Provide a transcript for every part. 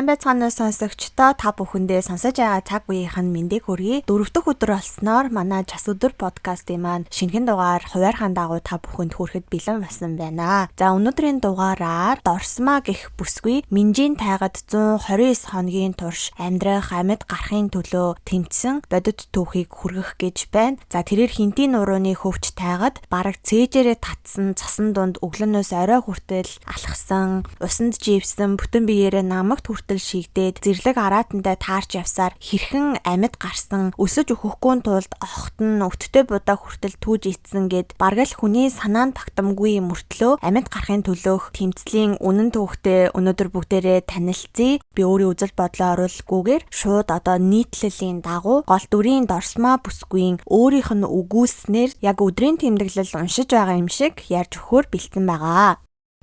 байцгаана сонсогчдоо та бүхэндээ сонсож байгаа цаг үеийнхэн мэндийг хүргэе. 4 дахь өдөр болсноор манай час өдөр подкастын маань шинэхэн дугаар хуваархан дагуу та бүхэнд хүрэхэд бэлэн болсон байна. За өнөөдрийн дугаараар Дорсмаа гэх бүсгүй Минжийн тайгад 129 хоногийн турш амьдрах амьд гарахын төлөө тэмцсэн бодит түүхийг хүргэх гэж байна. За тэрээр хинтийн нурууны хөвч тайгад бараг цээжээрээ татсан цасан дунд өглөөнөөс орой хүртэл алхсан, усанд живсэн, бүтэн биеэрээ намагт хүртэл шигдээд зэрлэг араатандаа таарч явсаар хэрхэн амьд гарсан, өсөж өгөхгүй тулд огт нь өвттэй будаа хүртэл түүж ицсэн гэд бараг л хүний санаанд тогтомгүй мөртлөө амьд гарахын төлөөх тэмцлийн үнэн түүхтэй өнөөдөр бүгдээрээ танилцъя. Би өөрийн үзэл бодлоо оруулахгүйгээр шууд одоо нийтлэлийн дагуу гол дүрийн Дорсмаа бүсгүйн өөрийнх нь үгүйснээр яг өдрийн тэмдэглэл уншиж байгаа юм шиг ярьж өгөхөөр бэлдсэн байгаа.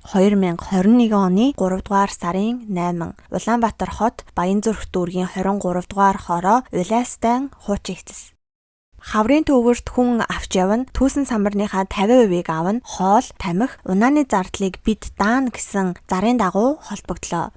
2021 оны 3 дугаар сарын 8 Улаанбаатар хот Баянзүрх дүүргийн 23 дугаар хороо Улайстайн хуучин эцэс. Хаврын төвөрт хүн авч явна, түүсэн самбарныхаа 50%-ийг авна, хоол, тамхи, унааны зардлыг бид даана гэсэн зарын дагуу холбогдлоо.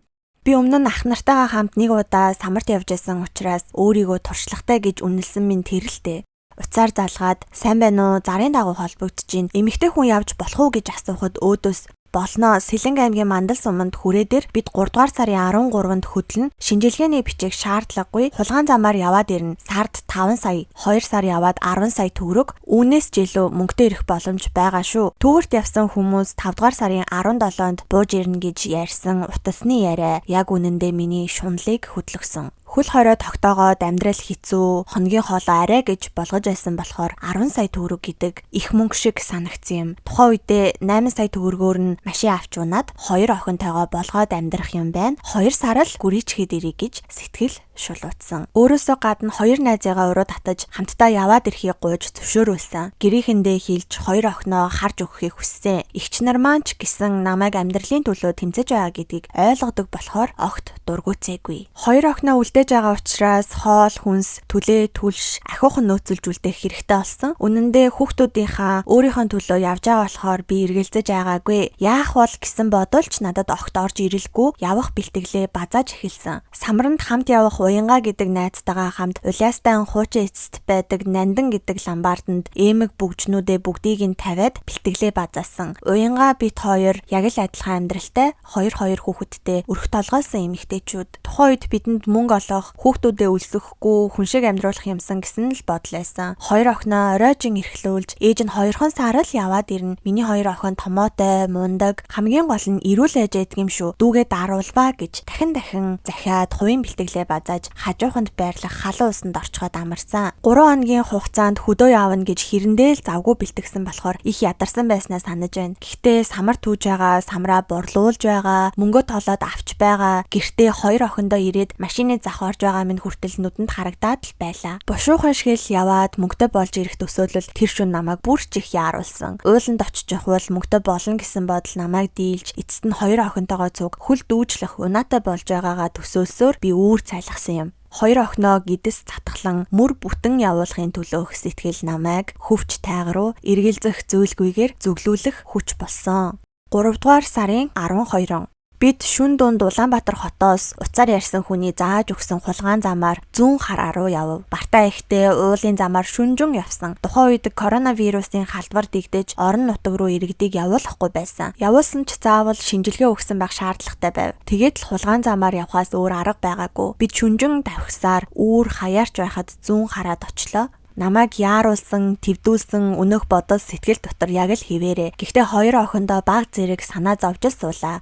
Би өмнө нь ах нартайгаа хамт нэг удаа самарт явж байсан учраас өөрийгөө туршлагатай гэж үнэлсэн минь тэрэлтэй. Уцаар залгаад сайн байна уу, зарын дагуу холбогдож, эмэгтэй хүн явж болох уу гэж асуухад өөдөөс болно. Сэлэнг аймгийн Мандал суманд хүрээдэр бид 3 дугаар сарын 13-нд хөдлөн шинжилгээний бичиг шаардлагагүй хулгайн замаар яваад ирнэ. Сард 5 сая, 2 сар яваад 10 сая төгрөг, үүнээс ч илүү мөнгөтэй ирэх боломж байгаа шүү. Түүхт явсан хүмүүс 5 дугаар сарын 17-нд бууж ирнэ гэж ярьсан утасны яриа яг үнэндээ миний шунлыг хөдлөсөн. Хөл хорой тогтоогоод амьдрал хэцүү, хоногийн хоолоо арай гэж болгож байсан болохоор 10 сая төгрөг гэдэг их мөнгө шиг санагдсан юм. Тухайн үедээ 8 сая төгрөгөөр нь машин авч унаад 2 охинтойгоо болгоод амьдрах юм байна. 2 сар л гүрийчгээд ирэх гэж сэтгэл шулуутсан. Өөрөөсөө гадна 2 найзыгаа уруу татаж хамтдаа яваад ирэхийг гуйж зөвшөөрүүлсэн. Гэрийнхэндээ хэлж 2 охиноо харж өгөхийг хүссэн. Игч нар маань ч гэсэн намайг амьдралын төлөө тэмцэж байгаа гэдгийг ойлгодог болохоор огт дургуцээгүй. 2 охиноо үлдээж байгаа учраас хоол, хүнс, түлээ, түлш, ахиухан нөөцөлж үлдээх хэрэгтэй болсон. Үнэндээ хүүхдүүдийнхаа өөрийнхөө төлөө явж байгаа болохоор би эргэлзэж байгаагүй. Яах бол гэсэн бодолч надад огт орж ирэлгүй. Явах бэлтгэлээ базааж эхэлсэн. Самранд хамт явах Уянга гэдэг найзтайгаа хамт Улайстайн хуучин эцэст байдаг Нандан гэдэг ламбаарданд эмэг бүгжнүүдээ бүгдийг нь тавиад бэлтгэлээ базаасан. Уянга бит хоёр яг л адилхан амьдралтай 2 хүүхэдтэй өрх толгойсон эмэгтэйчүүд. Тухайн үед бидэнд мөнгө олох, хүүхдүүдээ өлсөхгүй, хүн шиг амьдруулах юмсан гэсэн л бодол байсан. 2 охиноо оройжин эрхлүүлж, ээж нь 2 сар л яваад ирнэ. Миний 2 охин томоотой, мундаг, хамгийн гол нь эрүүл ээж байдаг юм шүү. Дүүгээ даруулваа гэж дахин захиад хувийн бэлтгэлээ базааж хажууханд байрлах халуун усанд орчход амарсан. 3 хоногийн хугацаанд хөдөө явна гэж хэрэндээ л завгүй бэлтгэсэн болохоор их ядарсан байснаа санаж байна. Гэхдээ самар түүж байгаа, самраа борлуулж байгаа, мөнгө тоолоод авч байгаа, гэртээ 2 охиндоо ирээд машины зах орж байгаа минь хүртэл нүдэнд харагдаад л байлаа. Бушуухан шиг л яваад мөнгөтэй болж ирэх төсөөлөл тэр шүн намайг бүр ч их яаруулсан. Уйланд очиж явбал мөнгөтэй болно гэсэн бодол намайг дийлж, эцэст нь 2 охинтойгоо цуг хөл дүүжлэх унаатай болж байгаагаа төсөөлсөөр би үүр цайлгсан юм. 2 охиноо гидэс татглан мөр бүтэн явуулахын төлөөх сэтгэл намайг хөвч тайга руу эргэлзэх зөөлгүйгээр зүглүүлэх хүч болсон. 3 дугаар сарын 12 бид шүн дунд Улаанбаатар хотоос уцаар ярьсан хүний зааж өгсөн хулгайн замаар зүүн хараа руу явв. Бартаа ихтэй уулын замаар шүнжин явсан. Тухайн үед коронавирусын халдвар дэгдэж орон нутаг руу иргэдийг явуулахгүй байсан. Явуулсан ч заавал шинжилгээ өгсөн байх шаардлагатай байв. Тэгээд л хулгайн замаар явхаас өөр арга байгаагүй. Бид шүнжин давхсаар үүр хаяарч байхад зүүн хараад очлоо. Намайг яаруулсан, твдүүлсэн өнөөх бодол сэтгэл дотор яг л хിവэрэ. Гэхдээ 2 охиндоо баг зэрэг санаа зовж суулаа.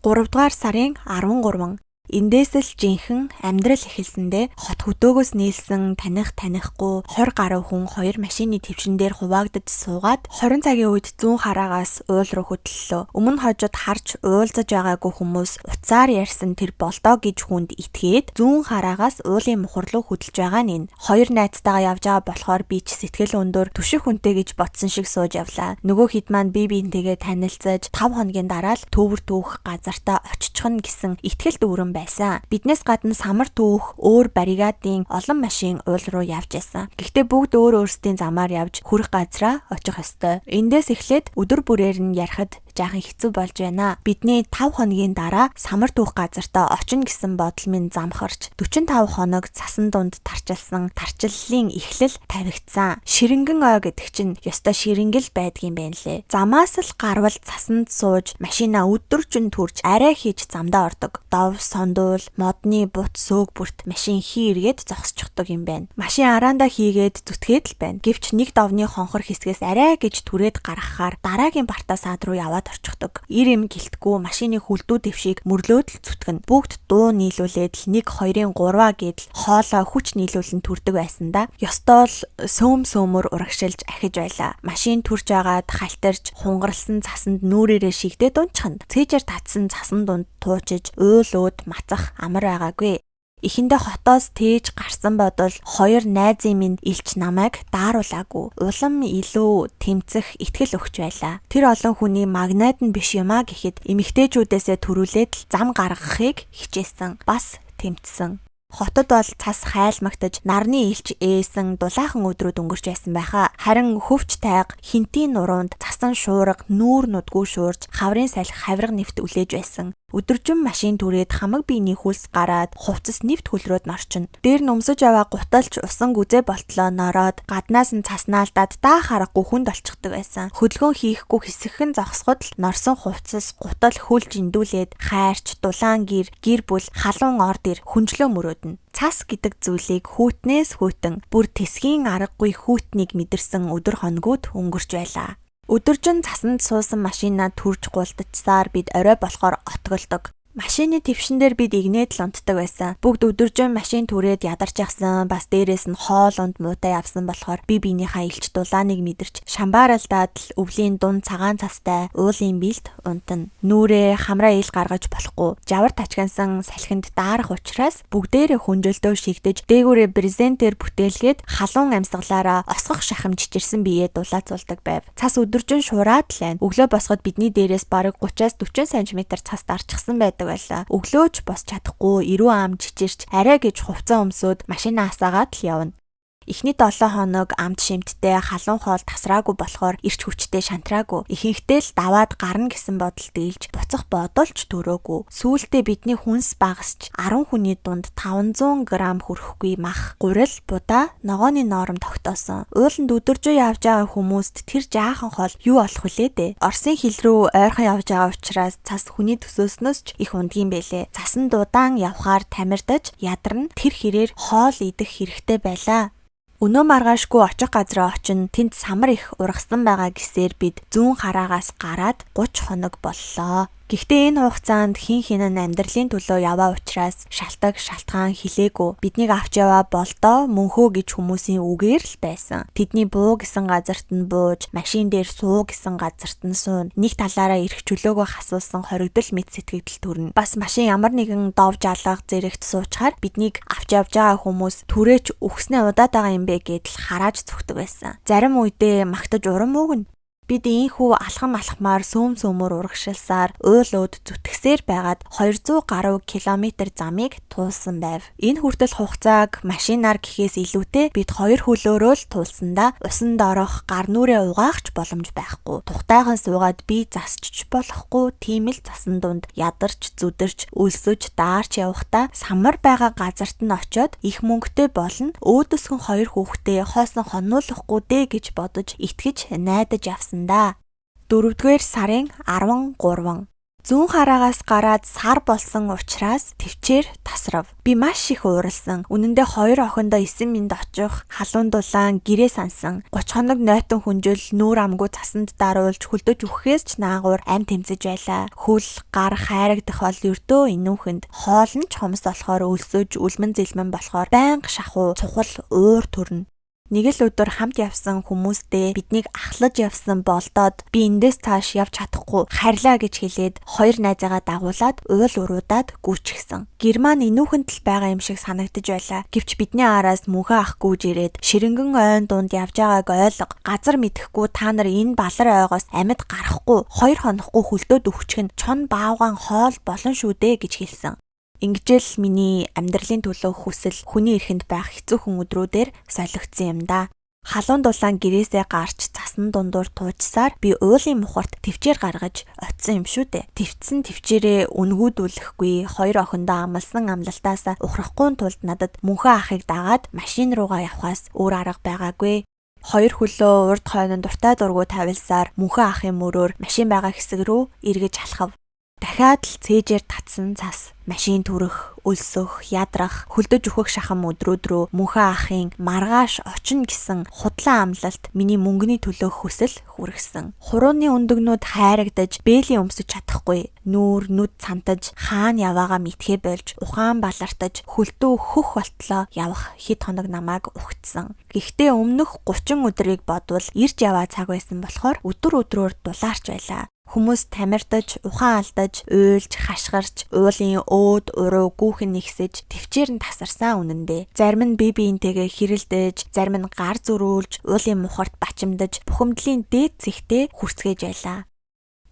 3 дугаар сарын 13 эндээс л жинхэнэ амьдрал эхэлсэндээ хот хөдөөгөөс нийлсэн танихгүй 20 гаруй хүн 2 машины твшин дээр хуваагдаж суугаад 20 цагийн үед зүүн хараагаас уул руу хөдлөлөө. Өмнө хожид харж уулзаж байгаагүй хүмүүс уцаар ярьсан тэр болдоо гэж хүнд итгээд зүүн хараагаас уулын мухар руу хөдлөж байгаа нь. 2 найзтайгаа явж байгаа болохоор би ч сэтгэл өндөр түшиг хүнтэй гэж ботсон шиг сууж явлаа. Нөгөө хэд маань биентэйгээ танилцаж 5 хоногийн дараа л төвөр түүх газартаа очихно гэсэн итгэлт өрөн байсан. Биднээс гадна самар түүх өөр баррикадын олон машин уул руу явж байсан. Гэхдээ бүгд өөр өөрсдийн замаар явж хүрэх газраа очих ёстой. Эндээс эхлээд өдөр бүрээр нь ярихад жаахан хэцүү болж байна. Бидний 5 хоногийн дараа самар түүх газартаа очино гэсэн бодол минь замхарч 45 хоног цасан дунд тарчилсан тарчлалын эхлэл тавигдсан. Ширэнгэн ой гэдэг чинь ёстой ширэнгэл байдгийн байна лээ. Замаас л гарвал цасанд сууж машина өдөржин төрж арай хийж замдаа ордог. Дов, сондуул, модны бут сөг бүрт машин хий эргээд зогсчихдог юм байна. Машин араандаа хийгээд зүтгээд л байна. Гэвч нэг довны хонхор хэсгээс арай гэж түрээд гаргахаар дараагийн бартаа саад руу яваад орчихдог. Ир эм гэлтгүү машины хүлдүү дэвшийг мөрлөөд л зүтгэн. Бүгд дуу нийлүүлээд л 1 2 3 гэдэл хоолоо хүч нийлүүлэн түрдэг байсан да. Ёстой л сөмөр урагшилж ахиж байлаа. Машин түрж агаад халтарч хунгаралсан цасанд нүрээрээ шигдээд унчихна. Цээжээр татсан цасан дунд туучиж уйлууд мацах амар байгаагүй. Эхэндээ хотоос тээж гарсан бодвол 2 найзын минь илч намайг дааруулаагүй. Улам илүү тэмцэх итгэл өгч байлаа. Тэр олон хүний магнайд нь биш юмаа гэхэд эмэгтэйчүүдээсээ төрүүлээд л зам гаргахыг хичээсэн. Бас тэмцсэн. Хотод бол цас хайлмагтаж нарны илч ээсэн дулаахан өдрүүд өнгөрч байсан байхаа. Харин хөвч тайг хинтийн нуруунд цасан шуурга нүүр нудгүй шуурж хаврын салхи хавирга нэвт үлээж байсан. Өдөржин машин түрээд хамаг биений хөлс гараад хувцас нэвт хөлрөөд норчин. Дээр нөмсөж аваа гуталч усан гүзээ болтлоо нороод гаднаас нь цаснаалдаад даа харахгүй хүнд олчихдаг байсан. Хөдөлгөөн хийхгүй хэсэгхэн зогсоход л норсон хувцас гутал хөл жиндүүлээд хайрч дулаан гэр бүл халуун орд ир хүнжлөө мөрөөднө. Цас гэдэг зүйлийг хүүтнээс хүүтэн бүр тэсгийн аргагүй хүүтнийг мэдэрсэн өдөр хоногуд өнгөрч байлаа. Өдөржин цасанд суусан машинаа түрж гулдчихсаар бид орой болохоор отголдог. Машины твшин дээр бид игнээд л унтдаг байсан. Бүгд өдөржин машин түрээд ядарч явсан. Бас дээрээс нь хоолонд муутай явсан болохоор би биенийхээ илч дулааныг мэдэрч шамбааралдаад л өвлийн дунд цагаан цастай уулын билд унтана. Нүрээ хамраа ил гаргаж болохгүй. Жавар тачгансан салхинд даарах учраас бүгдээрээ хүнжөлдөө шигдэж дээгүүрээ брезентээр бүтээлгээд халуун амьсгалаараа осгох шахам чичирсэн биеэ дулаацуулдаг байв. Цас өдөржин шураад л байна. Өглөө босоход бидний дээрээс бараг 30-40 см цас дарчихсан байдаг. Өглөөж бос чадахгүй эрүү ам чичирч арай гэж хувцас өмсөд машинаа асаагаад л явна. Эхний 7 хоног амт шимттэй халуун хоол тасраагүй болохоор ирч хүчтэй шантраагүй. Ихэнхдээ л даваад гарна гэсэн бодол дийлж буцах бодолч төрөөгүй. Сүүлдээ бидний хүнс багасч 10 хүний дунд 500 г хүрэхгүй мах, гурил, будаа, ногооны ноором тогтоосон. Ууланд өдөржөө явж байгаа хүмүүст тэр жаахан хоол юу болох вүлээ дээ. Оросын хил рүү ойрхон явж байгаа учраас цас хүний төсөөснөөс ч их ундгийн байлээ. Цасан дудаан явхаар тамирдаж ядарна тэр хэрээр хоол идэх хэрэгтэй байлаа. Өнөө маргаашгүй очих газраа очино тэнд самар их ургасан байгаа гэсээр бид зүүн хараагаас гараад 30 хоног боллоо. Гэхдээ энэ хугацаанд хин хинэн амьдралын төлөө яваа учраас шалтгаан хилээгүй. Биднийг авч яваа болдоо мөнхөө гэж хүмүүсийн үгээр л байсан. Тэдний буу гэсэн газарт нь бууж, машин дээр суу гэсэн газарт нь суун. Нэг талаараа ирэх чөлөөгөө хасуулсан хоригдол мэд сэтгэгдэл төрнө. Бас машин ямар нэгэн дов жалгах зэрэгт суучаар биднийг авч явж байгаа хүмүүс түрээч өгснээ удаад байгаа юм бэ гэдэл харааж зүгтэг байсан. Зарим үедээ магтаж урам өгнө. Бид ийхүү алхам алхмаар сөмөр урагшилсаар уйлууд зүтгэсээр байгаад 200 гаруй километр замыг туулсан байв. Энэ хүртэл хугацааг машинаар гэхээс илүүтэй бид 2 хөлөөрөө л туулсандаа усанд орох, гар нүрээ угаахч боломж байхгүй. Тухтайхан суугаад би засчих болохгүй тийм л засан дунд ядарч, зүдэрч, өлсөж, даарч явахдаа самар байгаа газарт нь очиод их мөнгөтэй болно. Өөдөөсгөн 2 хүүхдээ хоосон хонуулахгүй дээ гэж бодож итгэж найдаж явсан. 4-р сарын 13. Зүүн хараагаас гараад сар болсон учраас төвчээр тасрав. Би маш их ууралсан. Үнэндээ 2 охиндоо 9 минут очих, халуун дулаан гэрээ сансан. 30 хоног нойтон хүнжил нүүр амгүй цасанд даруулж хөлдөж өгөхээс ч наагур амь тэмцэж байлаа. Хөл, гар хайрагдах бол ердөө инүүхэнд. Хоол нь ч хомс болохоор өлсөж, үлмэн зэлмэн болохоор байнга шахуу, цухал, уур төрнө. Нэг л өдөр хамт явсан хүмүүстэй биднийг ахлаж явсан болдоод би эндээс цааш явж чадахгүй харьлаа гэж хэлээд 2 найзаагаа дагуулад уул уруудаад гүйчихсэн. Герман инүүхэнд л байгаа юм шиг санагдаж байлаа. Гэвч бидний араас мөнхөө ах гүйж ирээд ширэнгэн ойн дунд явж байгааг ойлго. Газар мэдэхгүй та нар энэ балар ойгоос амьд гарахгүй 2 хонохгүй хөлдөөд өгчих нь чон баавгаан хоол болон шүү дээ гэж хэлсэн. Ингэжэл миний амьдралын төлөө хүсэл хүний эрхэнд байх хэцүүхэн өдрүүдээр солигдсон юм да. Халуун дулаан гэрээсээ гарч цасны дундуур туужсаар би уулын мухарт төвчээр гаргаж очисон юм шүү дээ. Төвцсөн төвчээрээ үнгүүдүүлэхгүй 2 охиндоо амлсан амлалтаас ухрахгүй тулд надад мөнхөө ахыг дагаад машин руугаа явхаас өөр арга байгаагүй. 2 хөлөө урд хойно дуртай дургу тавилсаар мөнхөө ахын мөрөөр машин байгаа хэсэг рүү эргэж алхав. Дахиад л цээжээр татсан цас, машин түрэх, өлсөх, ядрах, хөлдөж өөхөх шахам өдрүүд рүү мөнхөө ахын маргааш очно гэсэн худлаа амлалт миний мөнгөний төлөөх хүсэл хүргэсэн. Хурууны өндөгнүүд хайрагдаж, бээлийн өмсөж чадахгүй, нүүр нүд цантаж, хаана яваагаа мэдхээ болж, ухаан балартаж, хөлтөө хөх болтлоо явах хэд хоног намайг угтсан. Гэхдээ өмнөх 30 өдрийг бодвол ирж яваа цаг байсан болохоор өдөр өдрөөр дулаарч байлаа. Хүмүүс тамиртаж, ухаан алдаж, уйлж, хашгирч, уулын өөд, уруу гүүхэн нэгсэж, төвчээр нь тасарсан үнэндээ. Зарим нь бие биентэйгээ хэрэлдэж, зарим нь гар зөрүүлж, уулын мухарт бачимдаж, бухимдлын дээд зэгтээ хүрцгээж байлаа.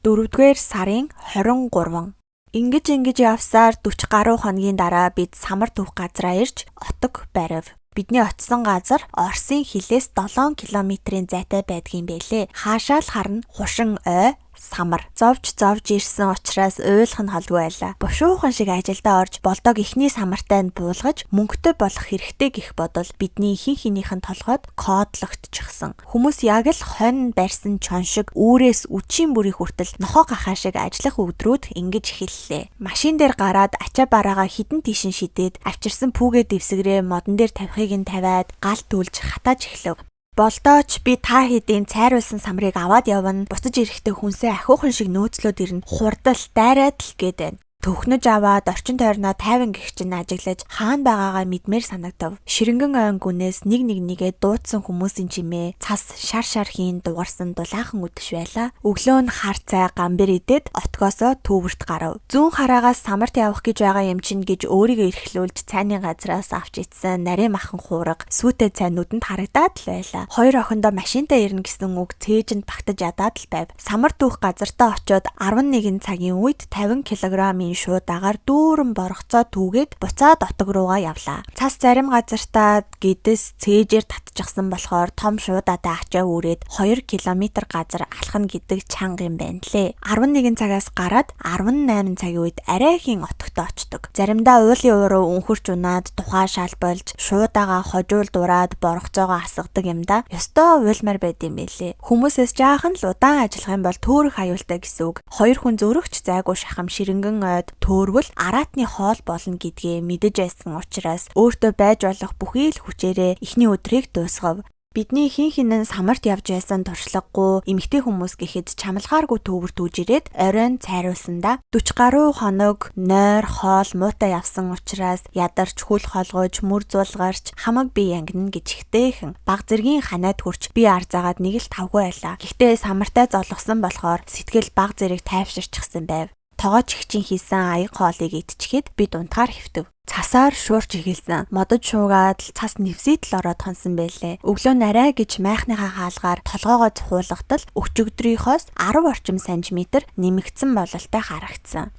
4-р сарын 23. Ингэж явсаар 40 гаруй хоногийн дараа бид самар түүх газраа ирж отог барив. Бидний очисон газар Оросын хилээс 7 км-ийн зайтай байдгийн байлээ. Хаашаа л харна хушин ой самар. Зовж ирсэн учраас уйлах нь холгүй байлаа. Бушуухан шиг ажилдаа орж болдог ихний самартай нь буулгаж мөнгөтэй болох хэрэгтэй гэх бодол бидний хинхийнийх нь толгойд кодлогдчихсан. Хүмүүс яг л хонь барьсан чон шиг үүрээс үчийн бүрий хүртэл нохоо гахаа шиг ажиллах өдрүүд ингэж эхэллээ. Машин дээр гараад ачаа бараагаа хідэн тийшин шидээд авчирсан пүүгээ дэвсгэрээ модон дээр тавихыг нь тавиад гал түлж хатааж эхлэв. Болдооч би та хэдийн цайруулсан самрыг аваад явна. Буцаж ирэхдээ хүнсээ ахиухан шиг нөөцлөөд ирнэ. Хурдал дайраад л гээд байна. Төвхнөж аваад орчин тойрноо тайван гихчин ажиглаж хаана байгаагаа мэдмээр санагдав. Ширэнгэн ойн гүнээс нэгээ дуудсан хүмүүсийн чимээ цас шар хийн дугарсан дулаахан үдэш байлаа. Өглөө нь хар цай гамбэр идээд отгоосоо төвөрт гарав. Зүүн хараагаас самарт явах гэж байгаа юм чинь гэж өөрийгөө эрхлүүлж цайны газраас авч ицсэн нарийн махан хуурга сүйтэй цай нүдэнд харагдаад л байлаа. 2 охиндоо машинтаа ирнэ гэсэн үг цээжинд багтаж ядаад л байв. Самар дүүх газартаа очиод 11 цагийн үед 50 кг шуудагаар дүүрэн боргоцоо түүгээд буцаад отог руугаа явлаа. Цас зарим газартаа гэдэс цээжээр татчихсан болохоор том шуудаатай ачаа үрээд 2 км газар алхна гэдэг чанга юм байна лээ. 11 цагаас гараад 18 цагийн үед арайхийн отогтой очдог. Заримдаа уулын уруу өнхөрч унаад тухай шал болж шуудаагаа хожуул дураад боргоцоогоо асгадаг юм да. Ёстой уйлмар байд юм байлээ. Хүмүүсээс жаахан л удаан ажиллах юм бол төөрөх аюултай гэсэн үг. 2 хүн зөрөгч зайгүй шахам ширэнгэн төөрвөл араатны хоол болно гэдгээ мэдэж байсан учраас өөртөө байж болох бүхий л хүчээрээ эхний өдрийг дуусгав. Бидний хин самарт явж байсан туршлагагүй эмэгтэй хүмүүс гэхэд чамлахааргүй төвөр түүж ирээд оройн цайруулсандаа 40 гаруй хоног нойр хоол муутай явсан учраас ядарч хөл холгож мөр зулгарч хамаг бие янгина гэж ихтэйхэн баг зэргийн ханаад хурч би ар заагаад нэг л тавгүй байлаа. Гэхдээ самартай золгосон болохоор сэтгэл баг зэрэг тайвширчихсан байв. Тогооч ихчин хийсэн аяг хоолыг идчихэд би дунтгаар хэвтэв. Цасаар шуурч эхэлсэн. Модод шуугаад л цас нэвсийт л ороод хонсон байлээ. Өглөө нарай гэж майхныхаа хаалгаар толгоогоо цухуулгатал өчигдрийнхоос 10 орчим сантиметр нэмэгдсэн бололтой харагдсан.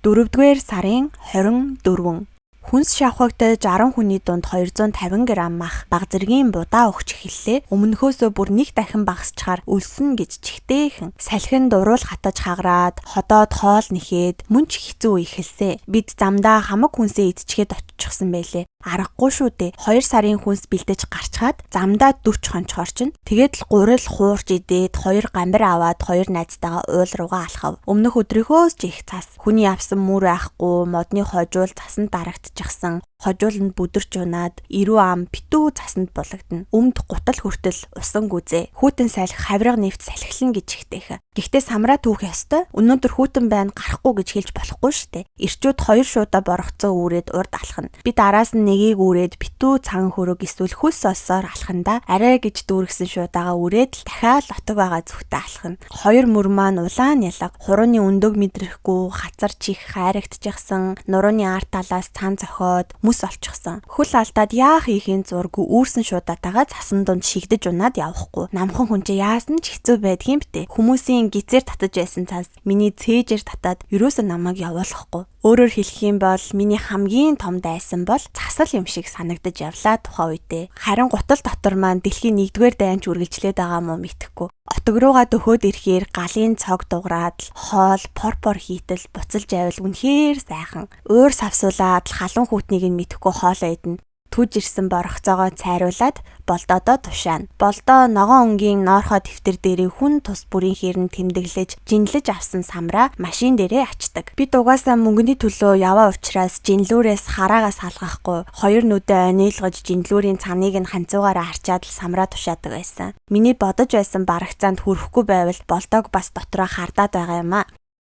4-р сарын 24. Хүнс шавхагдаж 10 хүний дунд 250 г мах баг зэргийн будаа өгч эхэллээ. Өмнөхөөсөө бүр нэг дахин багасчаар өлсөн гэж чихтэйхэн. Салхин дуруул хатаж хагараад ходоод хоол нэхээд мөн ч хэцүү ихэлсэ. Бид замдаа хамаг хүнсээ идчихэд оччихсан байлээ. Аргагүй шүү дээ. 2 сарын хүнс бэлдэж гарчгаад замдаа 40 хончхор чинь тэгээд л гурил хуурч идээд 2 гамбар аваад 2 найзтайгаа уул руугаа алхав. Өмнөх өдрийнхөөс ч их цас. Хүний авсан мөр ахгүй, модны хожуул цасанд дарагдчихсан. Хожууланд бүдэрч унаад эрүү ам битүү засанд булагдана. Өмд гутал хүртэл усан гүзээ. Хүүтэн салхи хавирга нэвт салхилна гэж ихтэйхэн. Гэхдээ самраа түүх ёстой. Өнөөдөр хүүтэн байна гарахгүй гэж хэлж болохгүй штэ. Ирчүүд 2 шуудаа боргоцоо үүрээд урд алхана. Би дараас нь нэгийг үүрээд битүү цагаан хөрөг эсвэл хөлс олсоор алхандаа арай гэж дүүргсэн шуудаага үрээд л дахиад отог байгаа зүгтээ алхана. 2 мөр маань улаан ялга, хурууны өндөг мэдрэхгүй, хацар чих хайрагдчихсан, нурууны арт талаас цан зохиод мөс олчихсон. Хөл алдаад яах ихийн зургүй үүрсэн шуудаатайгаа цасан дунд шигдэж унаад явахгүй. Намхан хүн чи яасан ч хэцүү байдгийн бтэ. Хүмүүсийн гизээр татаж байсан цаас миний цээжээр татаад ерөөсөө намайг явуулахгүй. Өөрөөр хэлэх юм бол миний хамгийн том дайсан бол засал юм шиг санагдаж явлаа тухайн үедээ. Харин гутал дотор маань дэлхийн 1-р дайнч үргэлжлээд байгаа мó мэдэхгүй. Отог руугаа дөхөөд ирэхээр галын цог дуграад хоол, порпор хийтэл буцалж авил үнэхээр сайхан. Уур савсуулаад халуун хүүтнийг нь мэдэхгүй хоолоо идэнэ. Түж ирсэн борохцоогоо цайруулад болдоодоо тушаана. Болдоо ногоон өнгийн ноорхоо дэвтэр дээрээ хүн тус бүрийн хэрн тэмдэглэж, жинлэж авсан самраа машин дээрээ ачдаг. Бид угаасаа мөнгөний төлөө яваа учраас жинлүүрээс хараагаас халгахгүй, хоёр нүдээ онилгож жинлүүрийн цаныг нь ханцуугаараа харчаад л самраа тушаадаг байсан. Миний бодож байсан барагцаанд хүрэхгүй байвал болдоог бас дотроо хардаад байгаа юм аа.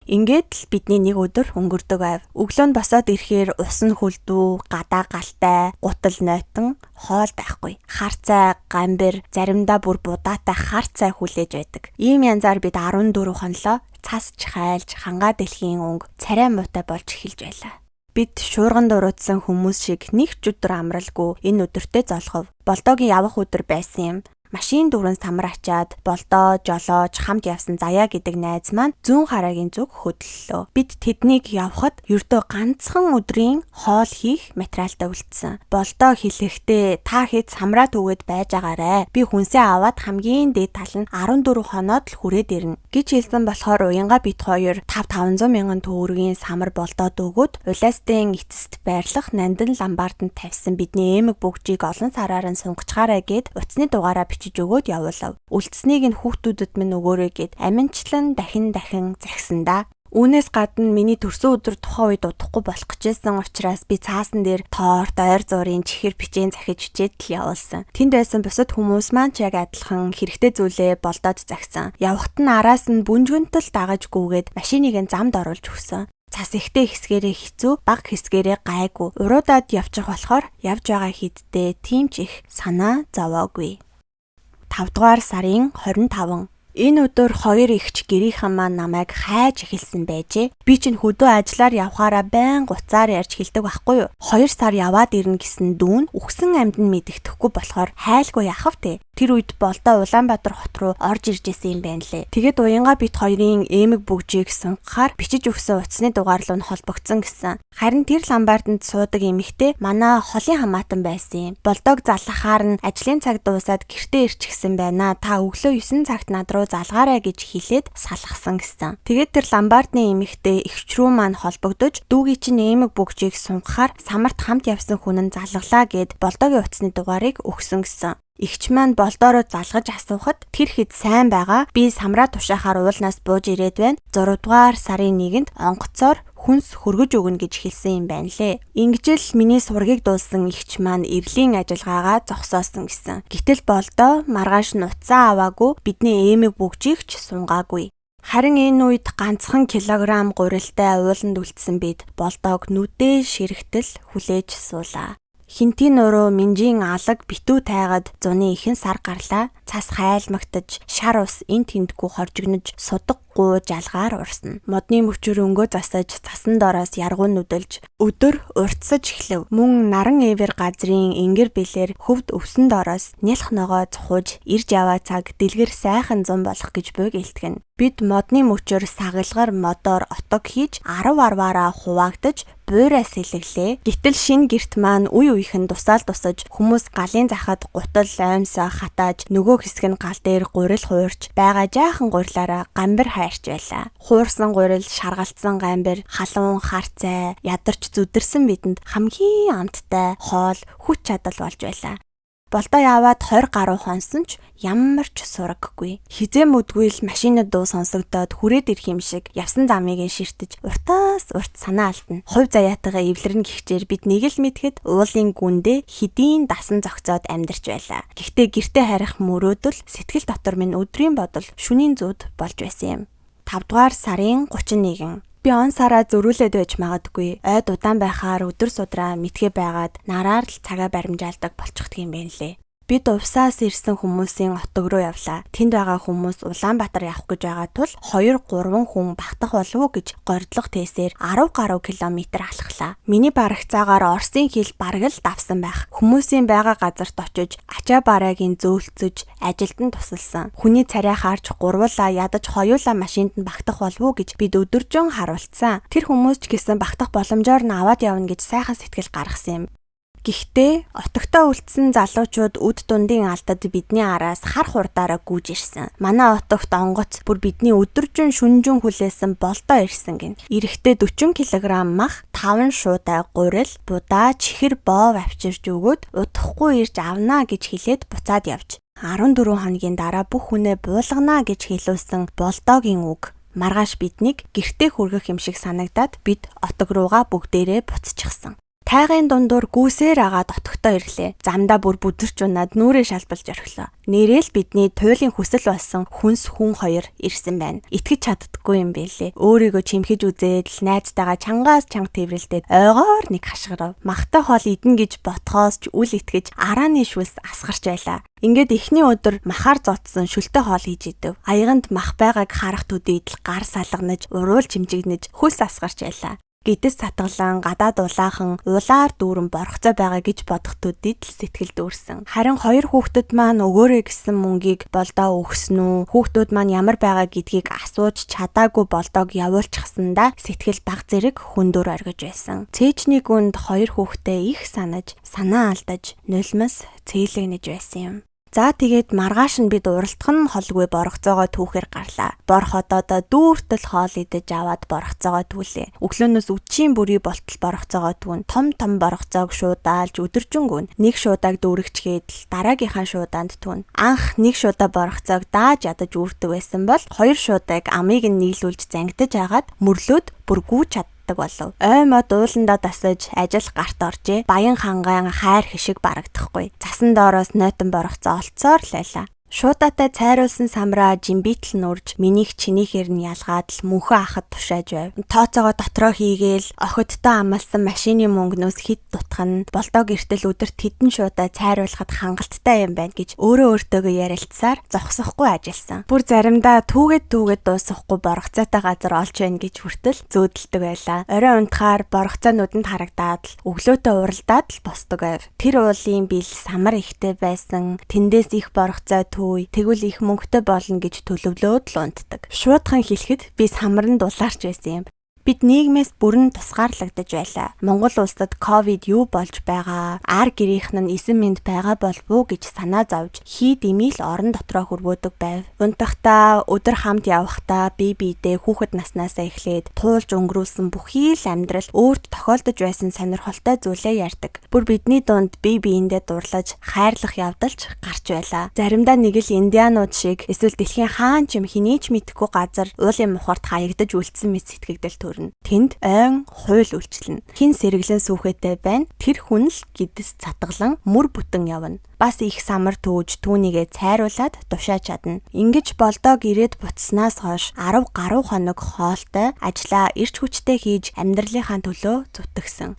Ингээд л бидний нэг өдөр өнгөрдөг байв. Өглөө нь босоод ирэхээр ус нь хүлдүү, гадаа галтай, гутал нойтон, хоол байхгүй. Хар цай, гамбир, заримдаа бүр будаатай хар цай хүлээж байдаг. Ийм янзаар бид 14 хонлоо цасч хайлж хангаа дэлхийн өнгө царай муутай болж эхэлж байлаа. Бид шуурган дуруудсан хүмүүс шиг нэг ч өдөр амралгүй энэ өдөртөө золхов. Болдоогийн явах өдөр байсан юм. Машин дөрвөн самар ачаад болдоо, жолоож хамт явсан Заяа гэдэг найз маань зүүн хараагийн зүг хөдлөлөө. Бид тэднийг явхад ердөө ганцхан өдрийн хоол хийх материалтай үлдсэн. Болдоо хэлэхдээ та хэд самраа түгээд байж агаарэ. Би хүнсээ аваад хамгийн дээд тал нь 14 хоноод л хүрээд ирнэ гэж хэлсэн болохоор уянга бид хоёр 500 мянган төгрөгийн самар болдоод өгөөд улаастын эцэст байрлах Нандин ламбарданд тавьсан бидний эмэг бүгжийг олон сараар нь сунгачгаарай гэд утасны дугаараа бичиж өгөөд явуулав. Үлдснийг нь хүүхдүүдэд минь өгөөрэй гэд аминчлан дахин загсандаа. Үүнээс гадна миний төрсөн өдөр тухайн үед удахгүй болох гэжсэн учраас би цаасан дээр торт, ойр зургийн чихэр бичээн захиж хүчээд л явуулсан. Тэнд байсан бусад хүмүүс маань ч яг адилхан хэрэгтэй зүйлээ болдоод загсан. Явхад нь араас нь бүнжгэнтэл дагаж гүгээд машиныг нь замд оруулж өгсөн. Цас ихтэй хэсгээрээ хэцүү, баг хэсгээрээ гайгүй. Уруудаад явчих болохоор явж байгаа хіддээ тийм ч их санаа зовоогүй. 5 дугаар сарын 25. Энэ өдөр хоёр эгч гэрийнхэн маань намайг хайж эхэлсэн байжээ. Би чинь хөдөө ажиллаар явхаараа байн гуцаар ярьж хэлдэг байхгүй юу? 2 сар яваад ирнэ гэсэн дүүн үхсэн амьд нь мэддэхгүй болохоор хайлгүй яхав те. Тэр үед болдоо Улаанбаатар хот руу орж ирж исэн юм байна лээ. Тэгээд уянга бит хоёрын эмэг бүгжийг сунгахаар бичиж өгсөн утасны дугаар руу холбогдсон гэсэн. Харин тэр ламбарданд суудаг эмэгтэй манай холын хамаатан байсан юм. Болдог залхахаар нь ажлын цаг дуусаад гэртээ ирчихсэн байна. Та өглөө 9 цагт над руу залгаарай гэж хэлээд салгасан гэсэн. Тэгээд тэр ламбардны эмэгтэй эгч рүү маань холбогдож дүүгийн чинь эмэг бүгжийг сунгахаар самарт хамт явсан хүн нь залглаа гэд болдогийн утасны дугаарыг өгсөн гэсэн. Игч маань болдоороо залгаж асуухад тэр хэд сайн байгаа. Би самраа тушаахаар уулнаас бууж ирээд байна. 6 дугаар сарын 1-нд онгоцоор хүнс хөргөж өгнө гэж хэлсэн юм байна лээ. Ингэж л миний сургийг дуулсан игч маань эрлийн ажиллагаагаа зогсоосон гэсэн. Гэтэл болдоо маргааш нь утсаа аваагүй бидний эмэг бүгжийг ч сунгаагүй. Харин энэ үед ганцхан килограмм гурилтай ууланд үлдсэн бид болдоог нүдээ ширхтэл хүлээж суулаа. Хинтийн нуруу минжийн алаг битүү тайгаад зуны ихэн сар гарлаа. Цас хайлмагтаж, шар ус эн тэндгүй хоржигнож, судаггүй жалгаар урсна. Модны мөчөр өнгөө засаж, цасан доороос яргуу нүдэлж, өдөр уртсаж эхлэв. Мөн наран эвэр газрын ингэр бэлэр хөвд өвсөн доороос нялх ногоо цухууж, ирж яваа цаг дэлгэр сайхан зам болох гэж буйг илтгэн. Бид модны мөчөр сагалгар модоор отог хийж 10 арваараа хуваагдаж буйраа сэлгэлээ. Гэтэл шин герт маань үе үехэн тусаал тусаж хүмүүс галын захад гутал аймсаа хатааж нөгөө хэсэг нь гал дээр гурил хуурч байгаа жаахан гурилаараа гамбир хайрч байлаа. Хуурсан гурил, шаргалтсан гамбир, халуун харцай, ядарч зүдэрсэн бидэнд хамгийн амттай хоол хүч чадал болж байлаа. Болдоо яваад 20 гаруй хонсон ч ямар ч сураггүй. Хизээ мүдгүй л машины дуу сонсогдоод хүрээд ирэх юм шиг явсан замыг ширтэж уртаас урт санаа алдна. Хувь заяатайгаа эвлэрнэ гихчээр бид нэг л мэдхэд уулын гүндээ хэдийн дасан зогцоод амьдарч байлаа. Гэхдээ гэртээ харих мөрөөдөл сэтгэл дотор минь өдрийн бодол шүнийн зүуд болж байсан юм. 5 дугаар сарын 31. Би он сараа зөрүүлээд байж магадгүй. Ойд удаан байхаар өдөр судраа мэдхээ байгаад нараар л цагаа баримжаалдаг болчихдг юм байна лээ. Бид увсаас ирсэн хүмүүсийн отог руу явлаа. Тэнд байгаа хүмүүс Улаанбаатар явах гэж байгаа тул 2-3 хүн багтах болов уу гэж гордлого тээсээр 10 гаруй километр алхлаа. Миний барагцаагаар Оросын хил бараг л давсан байх. Хүмүүсийн байгаа газарт очиж ачаа бараагийн зөөлцөж ажилд нь тусалсан. Хүний царай харж гурвуулаа ядаж хоёулаа машинд нь багтах болов уу гэж бид өдөржин харуулцсан. Тэр хүмүүс ч гэсэн багтах боломжоор нь аваад явна гэж сайхан сэтгэл гаргасан юм. Гэхдээ отогтой үлдсэн залуучууд үд дундын алдад бидний араас хар хурдаараа гүйж ирсэн. Манай отогт онгоц бүр бидний өдөржин шүнжин хүлээсэн болдоо ирсэн гин. Эрэхтээ 40 кг мах, 5 шуудаа гурил, будаа, чихэр боов авчирч өгөөд удахгүй ирж авнаа гэж хэлээд буцаад явж. 14 хоногийн дараа бүх хүнээ буулгана гэж хэлүүлсэн болдоогийн үг. Маргааш биднийг гэртээ хүргэх юм шиг санагдаад бид отог руугаа бүгдээрээ буцчихсан. Тайгын дундуур гүйсээр агаад отогтой ирлээ. Замдаа бүр бүдэрч унаад нүрээ шалбалж орхилоо. Нэрэл бидний туйлын хүсэл болсон хүнс хүн хоёр ирсэн байна. Итгэж чаддаггүй юм бэлээ. Өөрийгөө чимхэж үзээд л найзтайгаа чангаас чанга тэврэлдээд ойгоор нэг хашгирав. Махтай хоол идэн гэж ботхоос ч үл итгэж арааны шүлс асгарч байлаа. Ингээд эхний өдөр махаар зодсон шүлтэй хоол хийж идэв. Аяганд мах байгааг харах төдийд л гар салганаж, уруул чимжигнэж хөлс асгарч байлаа. Гэдэс татгалан гадаад улаахан улаар дүүрэн борхцоо байгаа гэж бодох төдийд л сэтгэл дүүрсэн. Харин хоёр хүүхдэд маань өгөөрэй гэсэн мөнгийг болдоо өгсөн үү? Хүүхдүүд маань ямар байгаа гэдгийг асууж чадаагүй болдоог явуулчихсандаа сэтгэл баг зэрэг хөндөр оргиж байсан. Цээжний гүнд хоёр хүүхдээ их санаж, санаа алдаж, нулимс цээлэгнэж байсан юм. За тэгээд маргааш нь бид уралдах нь холгүй борхцоогоо түүхээр гарлаа. Борх одоодоо дүүртэл хоол идэж аваад борхцоогоо түлээ. Өглөөнөөс үдшийн бүрий болтол борхцоогоо түүн том борхцоог шуудаалж өдөржингүн нэг шуудааг дүүрэгчгээд л дараагийнхаа шуудаанд түүн. Анх нэг шуудаа борхцоог дааж ядаж үүрдэг байсан бол хоёр шуудааг амийг нь нийлүүлж зангидаж агаад мөрлөөд бүр гүйж болов. Ой мод ууландаа дасаж ажил гарт оржээ. Баян хангайн хайр хишиг барагдахгүй. Цасан доороос нойтон борхцоо олцоор л байлаа. Шуудаатай цайруулсан самраа жимбитл нурж минийх чинийхээр нь ялгаад л мөнхөө ахад тушааж байв. Тооцоогоо дотроо хийгээл охидтой амлсан машины мөнгнөөс хит дутхан болдоо гэртэл өдөрт хэдэн шуудаа цайруулахад хангалттай юм байна гэж өөрөө өөртөөгөө ярилцсаар зогсохгүй ажилласан. Бүр заримдаа түүгээд дуусахгүй борхцаатай газар олж байна гэж хүртэл зөөдөлдөг байлаа. Орой унтахаар борхцаа нүдэнд харагдаад л өглөөтэй уралдаад л босдог байв. Тэр уулын бил самар ихтэй байсан. Тэндээс их борхцаа тэгвэл их мөнгөтэй болно гэж төлөвлөөд л унтдаг. Шуудхан хэлэхэд би самарнд дулаарч байсан юм. Бид нийгмээс бүрэн тусгаарлагдаж байлаа. Монгол улсад ковид юу болж байгаа, ар гэрийнх нь эсэн мэнд байгаа болов уу гэж санаа зовж хий дэмийл орон дотроо хөрвөөдөг байв. Унтахдаа, өдөр хамт явахдаа бие биедээ хүүхэд наснаасаа эхлээд туулж өнгөрүүлсэн бүхий л амьдрал өөрт тохиолдож байсан сонирхолтой зүйлээ ярьдаг. Бүр бидний дунд бие биендээ дурлаж, хайрлах явдалч гарч байлаа. Заримдаа нэг л индианууд шиг эсвэл дэлхийн хаан ч юм хинээч мэдэхгүй газар уулын мухарт хаягдаж үлдсэн мэт сэтгэгдэл төрнө. Тэнд ойн хууль үйлчлэн хин сэргэлэн сүхэтэй байна. Тэр хүн л гидс цатгалан мөр бүтэн явна. Бас их самар төөж түүнийгээ цайруулад тушааж чадна. Ингиж болдоог ирээд буцснаас хойш 10 гаруй хоног хоолтой ажлаа эрч хүчтэй хийж амьдралынхаа төлөө зүтгэсэн.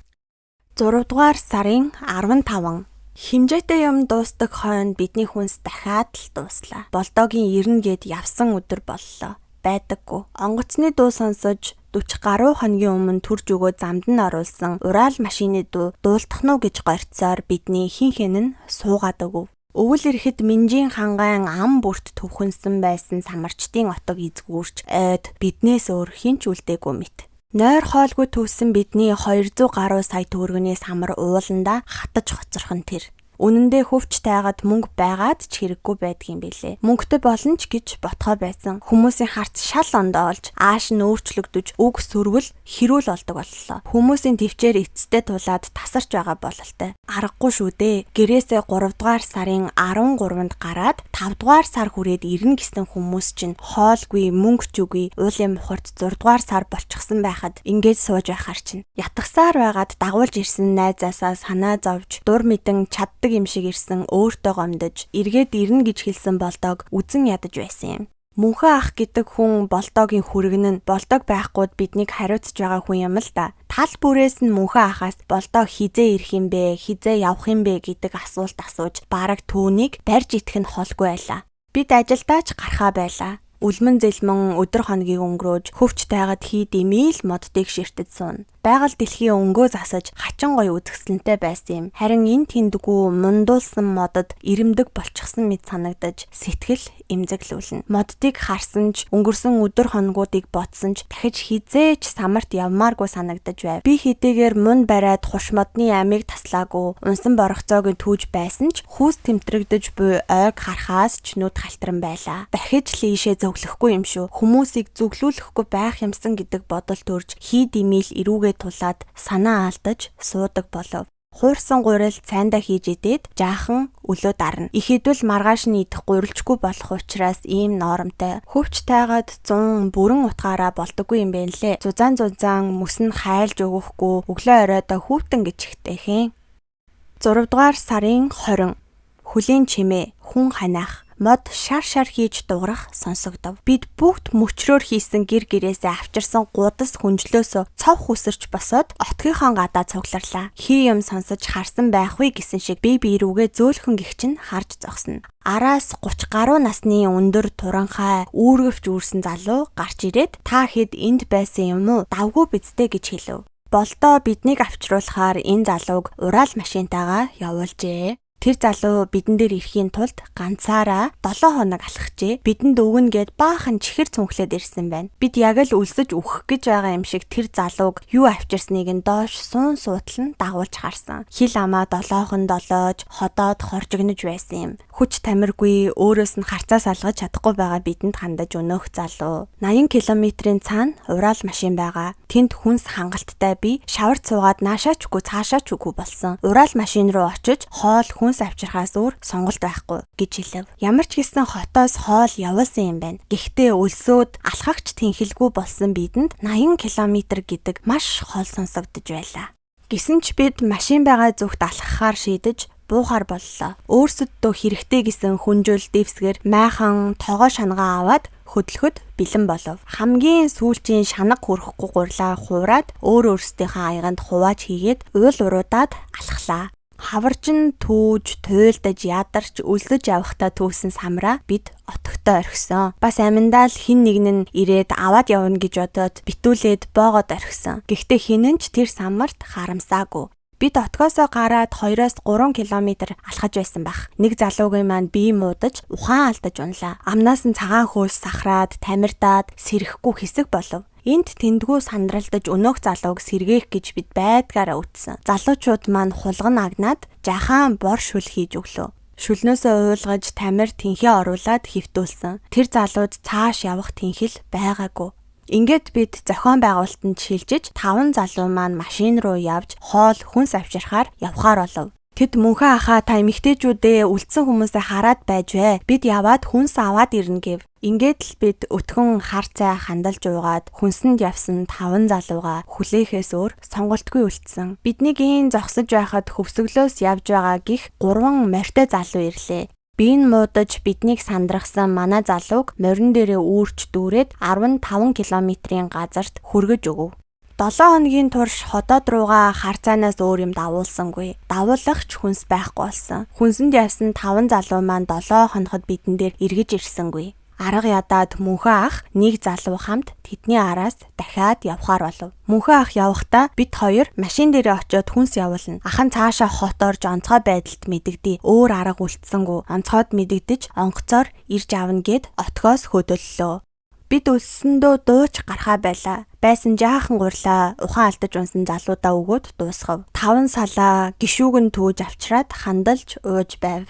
6 дугаар сарын 15 химжээтэй юм дуустдаг хойно бидний хүнс дахиад л дууслаа. Болдоогийн 90 гээд явсан өдөр боллоо. Байдаггүй. Онгоцны дуу сонсож 40 гаруй хоногийн өмнө төрж өгөө замд нь оруулсан Урал машины дуу дуулдах нь гэж горцоор бидний хин нь суугаад өгөв. Өвөл ирэхэд Минжийн хангайн ам бүрт төвхөнсөн байсан самарчдын отог эзгүүрч ойд биднээс өөр хинч үлдээгүй мэт. Нойр хоолгүй төвсөн бидний 200 гаруй сая төгрөгний самар ууланда хатаж хоцорхон тэр. Үнэндээ хөвч тайгаад мөнгө байгаад ч хэрэггүй байдгийн билээ. Мөнгөтэй болно ч гэж ботхоо байсан. Хүмүүсийн харц шал ондоолж, ааш нь өөрчлөгдөж, үг сөргөл хэрүүл болдог боллоо. Хүмүүсийн төвчээр эцэстээ тулаад тасарч байгаа бололтой. Аргагүй шүү дээ. Гэрээсээ 3 дугаар сарын 13-нд гараад 5 дугаар сар хүрээд ирнэ гэсэн хүмүүс чинь хоолгүй, мөнгө ч үгүй, уулын мухарт 6 дугаар сар болчихсон байхад ингэж сууж байхаар чинь. Ятгсаар байгаад дагуулж ирсэн найзаасаа санаа зовж, дур мэдэн чаддаг юм шиг ирсэн өөртөө гомдож эргээд ирнэ гэж хэлсэн болдог үзэн ядаж байсан юм. Мөнхөн ах гэдэг хүн болдоогийн хүргэн нь болдог байхгүйд биднийг хариуцж байгаа хүн юм л да. Тал бүрээс нь мөнхөн ахаас болдоо хизээ ирэх юм бэ, хизээ явах юм бэ гэдэг асуулт асууж бараг түүнийг барьж итгэх нь холгүй байлаа. Бид ажилдаа ч гарахаа байлаа. Үлмэн зэлмэн өдөр хоногийг өнгөрөөж хөвч тайгаад хий дэмийл моддыг ширтэж суuna. Байгаль дэлхийн өнгөө засаж хачин гоё үзэсгэлэнтэй байсан юм. Харин энэ тэндгүү мундуулсан модод ирэмдэг болчихсон мэт санагдаж сэтгэл эмзэглүүлнэ. Моддыг харсан ч өнгөрсөн өдөр хоногуудыг бодсон ч дахиж хизээч самарт явмааргүй санагдаж байв. Би хэдийгээр мун бариад хуш модны амийг таслаагүй унсан борогцоог түүж байсан ч хүүс тэмтрэгдэж буй ойг харахаас ч нүд халтаран байлаа. Дахиж л ийшээ зөвлөхгүй юм шүү. Хүмүүсийг зүглүүлэхгүй байх юмсан гэдэг бодол төрж хий дэмийл ирүүгээ тулаад санаа алдаж суудаг болов. Хуурсан гурил цайндаа хийж идээд жаахан өлөө дарна. Их хэдвэл маргааш нь идэх гурилжгүй болох учраас ийм норомтой. Хөвч тайгаад 100 бүрэн утгаараа болдоггүй юм байна лээ. Зузаан мөс нь хайлж өгөхгүй өглөө оройдоо хүүтэн гэж ихтэйхэн. 6 дугаар сарын 20 хүлийн чимээ хүн ханиах мод шар хийж дуурах сонсогдов. Бид бүгд мөчрөөр хийсэн гэр гэрээсээ авчирсан гудас хүнжлөөсөө цав хүсэрч босоод отгийнхоо гадаа цугларлаа. Хий юм сонсож харсан байх вэ гэсэн шиг би рүүгээ зөөлхөн гихчин харж зогсно. Араас 30 гаруй насны өндөр туранхай үүргэвч үүрсэн залуу гарч ирээд та хэд энд байсан юм уу? Давгүй бидтэй гэж хэлв. Болдоо биднийг авчруулахаар энэ залууг ураал машинтайгаа явуулжээ. Тэр залуу бидэн дээр ирэхийн тулд ганцаараа 7 хоног алхажээ. Бидэнд өгнө гэд баахан чихэр цүнхлээд ирсэн байна. Бид яг л өлсөж үхэх гэж байгаа юм шиг тэр залууг юу авчирсныг нь доош суун суудлан дагуулж харсан. Хил амаа долоохон долоож ходоод хоржигнож байсан юм. Хүч тамиргүй өөрөөс нь харцаа салгаж чадахгүй байгаа бидэнд хандаж өнөөх залуу. 80 км-ийн цаана ураал машин байгаа. Тэнд хүнс хангалттай би шаварт суугаад наашаачгүй цаашаач үгүй болсон. Ураал машин руу очиж хоол хүнс авчирхаас өөр сонголт байхгүй гэж хэлв. Ямар ч гэсэн хотоос хоол явуулсан юм байна. Гэхдээ өлсөөд алхагч тэнхэлгүй болсон бидэнд 80 км гэдэг маш хол сонсогдож байлаа. Гэсэн ч бид машин байгаа зүгт алхахаар шийдэж буухаар боллоо. Өөрсөддөө хэрэгтэй гэсэн хүнжил дэвсгэр майхан тоогоо шангаа аваад хөдлөхөд бэлэн болов. Хамгийн сүүлчийн шанаг хүрэхгүй гурлаа хуураад өөрсдийнхээ аяганд хувааж хийгээд уул уруудаад алхлаа. Хаварчин түүж, туйлдаж, ядарч, өлсөж явахдаа түүсэн самраа бид отогтой орхисон. Бас аминдаа л хин нэг нь ирээд аваад явна гэж бодоод битүүлээд боогод орхисон. Гэхдээ хинэн ч тэр самарт харамсаагүй. Бид отгоосоо гараад 2-3 км алхаж байсан байх. Нэг залуугийн маань бие муудаж, ухаан алдаж унлаа. Амнаас нь цагаан хөөс сахраад, тамирдаад, сэрэхгүй хэсэг болов. Энд тэндгүү сандралдаж өнөөх залууг сэргээх гэж бид байдгаараа үтсэн. Залуучууд маань хулган агнаад жахан бор шүл хийж өглөө. Шүлнөөсөө уулгаж тамир тэнхээ оруулаад хөвтүүлсэн. Тэр залууд цааш явах тэнхэл байгаагүй. Ингээд бид зохион байгуулалтанд шилжиж 5 залуу маань машин руу явж хоол хүнс авчирхаар явхаар болов. Тэд мөнхөн ахаа та эмэгтэйчүүдээ үлдсэн хүмүүсээ хараад байж вэ. Бид яваад хүнс аваад ирнэ гэв. Ингээд л бид өтгөн хар цай хандалж уугаад хүнсэнд явсан 5 залууга хүлээхээс өөр сонголтгүй үлдсэн. Биднийг ийн зогсож байхад хөвсгөлөөс явж байгаа гих 3 морьтой залуу ирлээ. Биеийн муудаж биднийг сандрахсан манай залууг морин дээрээ үүрч дүүрээд 15 км-ийн газарт хүргэж өгөв. 7 хоногийн турш ходоод руугаа хар цайнаас өөр юм давуулсангүй. Давуулах ч хүнс байхгүй болсон. Хүнсэнд явсан 5 залуу маань 7 хоноход бидэн дээр эргэж ирсэнгүй. Арга ядаад мөнхөн ах нэг залуу хамт тэдний араас дахиад явхаар болов. Мөнхөн ах явахдаа бид хоёр машин дээрээ очиод хүнс явуулна. Ах нь цаашаа хот орж онцгой байдалд мэдэгдээ. Өөр арга үлдсэнгүү. Онцгойд мэдэгдэж онгоцоор ирж авна гэд отгоос хөдөллөө. Бид өлсөндөө дууч гарахаа байлаа. Байсан жаахан гурлаа ухаан алдаж унсан залуудаа өгөөд дуусгав. 5 салаа гişүүг нь түүж авчраад хандалж ууж байв.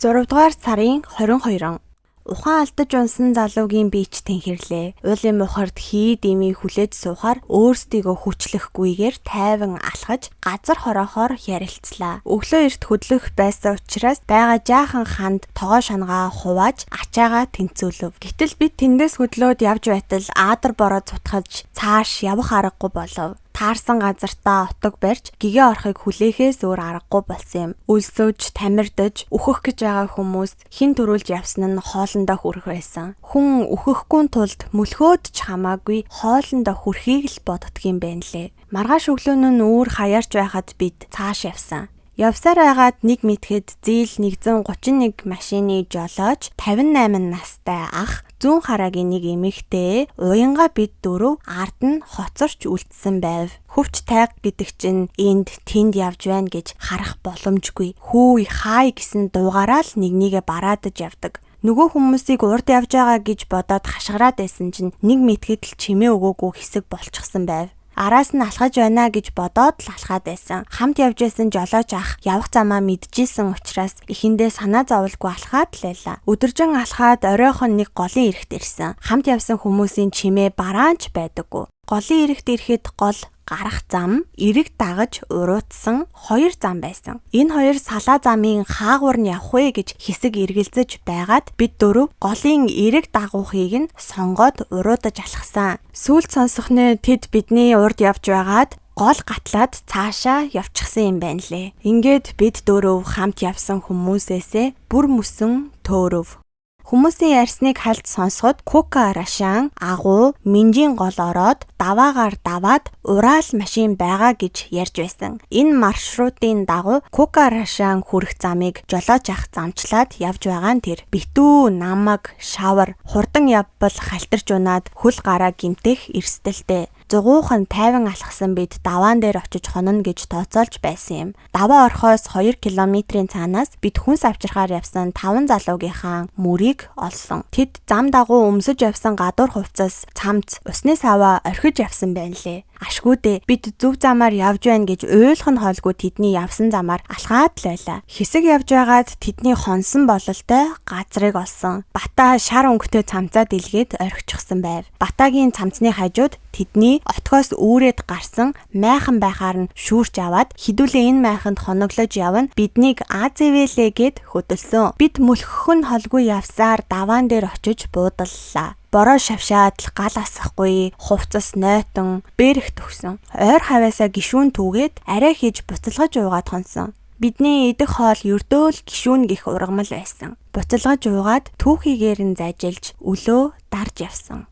6 дугаар сарын 22 ухаан алдаж унсан залуугийн биеч тэнхэрлээ. Уулын мухард хий дэмий хүлээж суухаар өөрсдийгөө хүчлэхгүйгээр тайван алхаж газар хороохоор ярилцлаа. Өглөө эрт хөдлөх байсан учраас байгаа жаахан ханд тогоо шангаа хувааж ачаагаа тэнцүүлв. Гэтэл бид тэндээс хөдлөөд явж байтал аадар бороо цутгаж цааш явах аргагүй болов. таарсан газартаа утга барьж гэгээ орохыг хүлээхээс өөр аргагүй болсон юм. Өлсөж, тамирдаж, үхэх гэж байгаа хүмүүс хин төрүүлж явсан нь хоолндоо хүрэх байсан. Хүн үхэхгүй тулд мөлхөөд ч хамаагүй хоолндоо хүрэхийг л боддгийм байна лээ. Маргааш өглөө нь үүр хаяарч байхад бид цааш явсан. Явсаар байгаад нэг мэтгэд зээл 131 машины жолооч 58 настай ах зүүн хараагийн нэг эмэгтэй уянга бид дөрөв ард нь хоцорч үлдсэн байв. Хөвч тайг гэдэг чинь энд тэнд явж байна гэж харах боломжгүй. Хөөе хаая гэсэн дуугаараа л нэгнийгээ бараадаж явдаг. Нөгөө хүмүүсийг урд явж байгаа гэж бодоод хашгираад байсан чинь нэг мэтгэд л чимээ өгөөгүй хэсэг болчихсон байв. Араас нь алхаж байна гэж бодоод л алхаад байсан. Хамт явж байсан жолооч ах явах замаа мэдчихсэн учраас эхэндээ санаа зовлгүй алхаад л байлаа. Өдөржин алхаад оройхон нэг голын эрэхт ирсэн. Хамт явсан хүмүүсийн чимээ бараанч байдаггүй. Голын эрэхт ирэхэд гол гарах зам, эрэг дагаж уруудсан 2 зам байсан. Энэ 2 салаа замын хаагуур нь явах вэ гэж хэсэг эргэлзэж байгаад бид дөрөв голын эрэг дагуухыг нь сонгоод уруудаж алхсан. Сүүлд сонсохны тэд бидний урд явж байгаад гол гатлаад цаашаа явчихсан юм байна лээ. Ингээд бид дөрөв хамт явсан хүмүүсээсээ бүр мөсөн төөрөв. Хүмүүсийн ярьсныг хальт сонсоход Кука Рашан агуу Минжийн гол ороод даваагаар даваад ураал машин байгаа гэж ярьж байсан. Энэ маршрутын дагуу Кука Рашан хүрэх замыг жолооч ах замчлаад явж байгаа нь тэр. Битүү, намаг, шавар, хурдан явбал халтарч унаад хөл гараа гимтэх эрсдэлтэй. Зугуухан тайван алхсан бид даваан дээр очиж хононо гэж тооцоолж байсан юм. Даваа орохоос 2 км-ийн цаанаас бид хүнс авчирхаар явсан 5 залуугийнхаа мөрийг олсон. Тэд зам дагуу өмсөж явсан гадуур хувцас цамц усны саваа орхиж явсан байна лээ. Ашгүй дээ. Бид зөв замаар явж байна гэж уйлах нь хоолгүй тэдний явсан замаар алхаад л байлаа. Хэсэг явж байгаад тэдний хонсон бололтой газрыг олсон. Бата шар өнгөтэй цамцаа дэлгээд орхичихсан байв. Батагийн цамцны хажууд тэдний отгоос үүрээд гарсан майхан байхаар нь шүүрч аваад хідүүлээ энэ майханд хоноглож явна биднийг АЗВЛ гэд хөдөлсөн. Бид мөлхөх нь холгүй явсаар даваан дээр очиж буудаллаа. Бороо шавшаад гал асахгүй, хувцас нойтон, бэрх төгсөн. Ойр хаваасаа гишүүн түүгээд арай хийж буцалгаж уугаад хонсон. Бидний идэх хоол ердөөл гишүүн гих ургамал байсан. Буцалгаж уугаад түүхийгээр нь зажилж өлөө дарж явсан.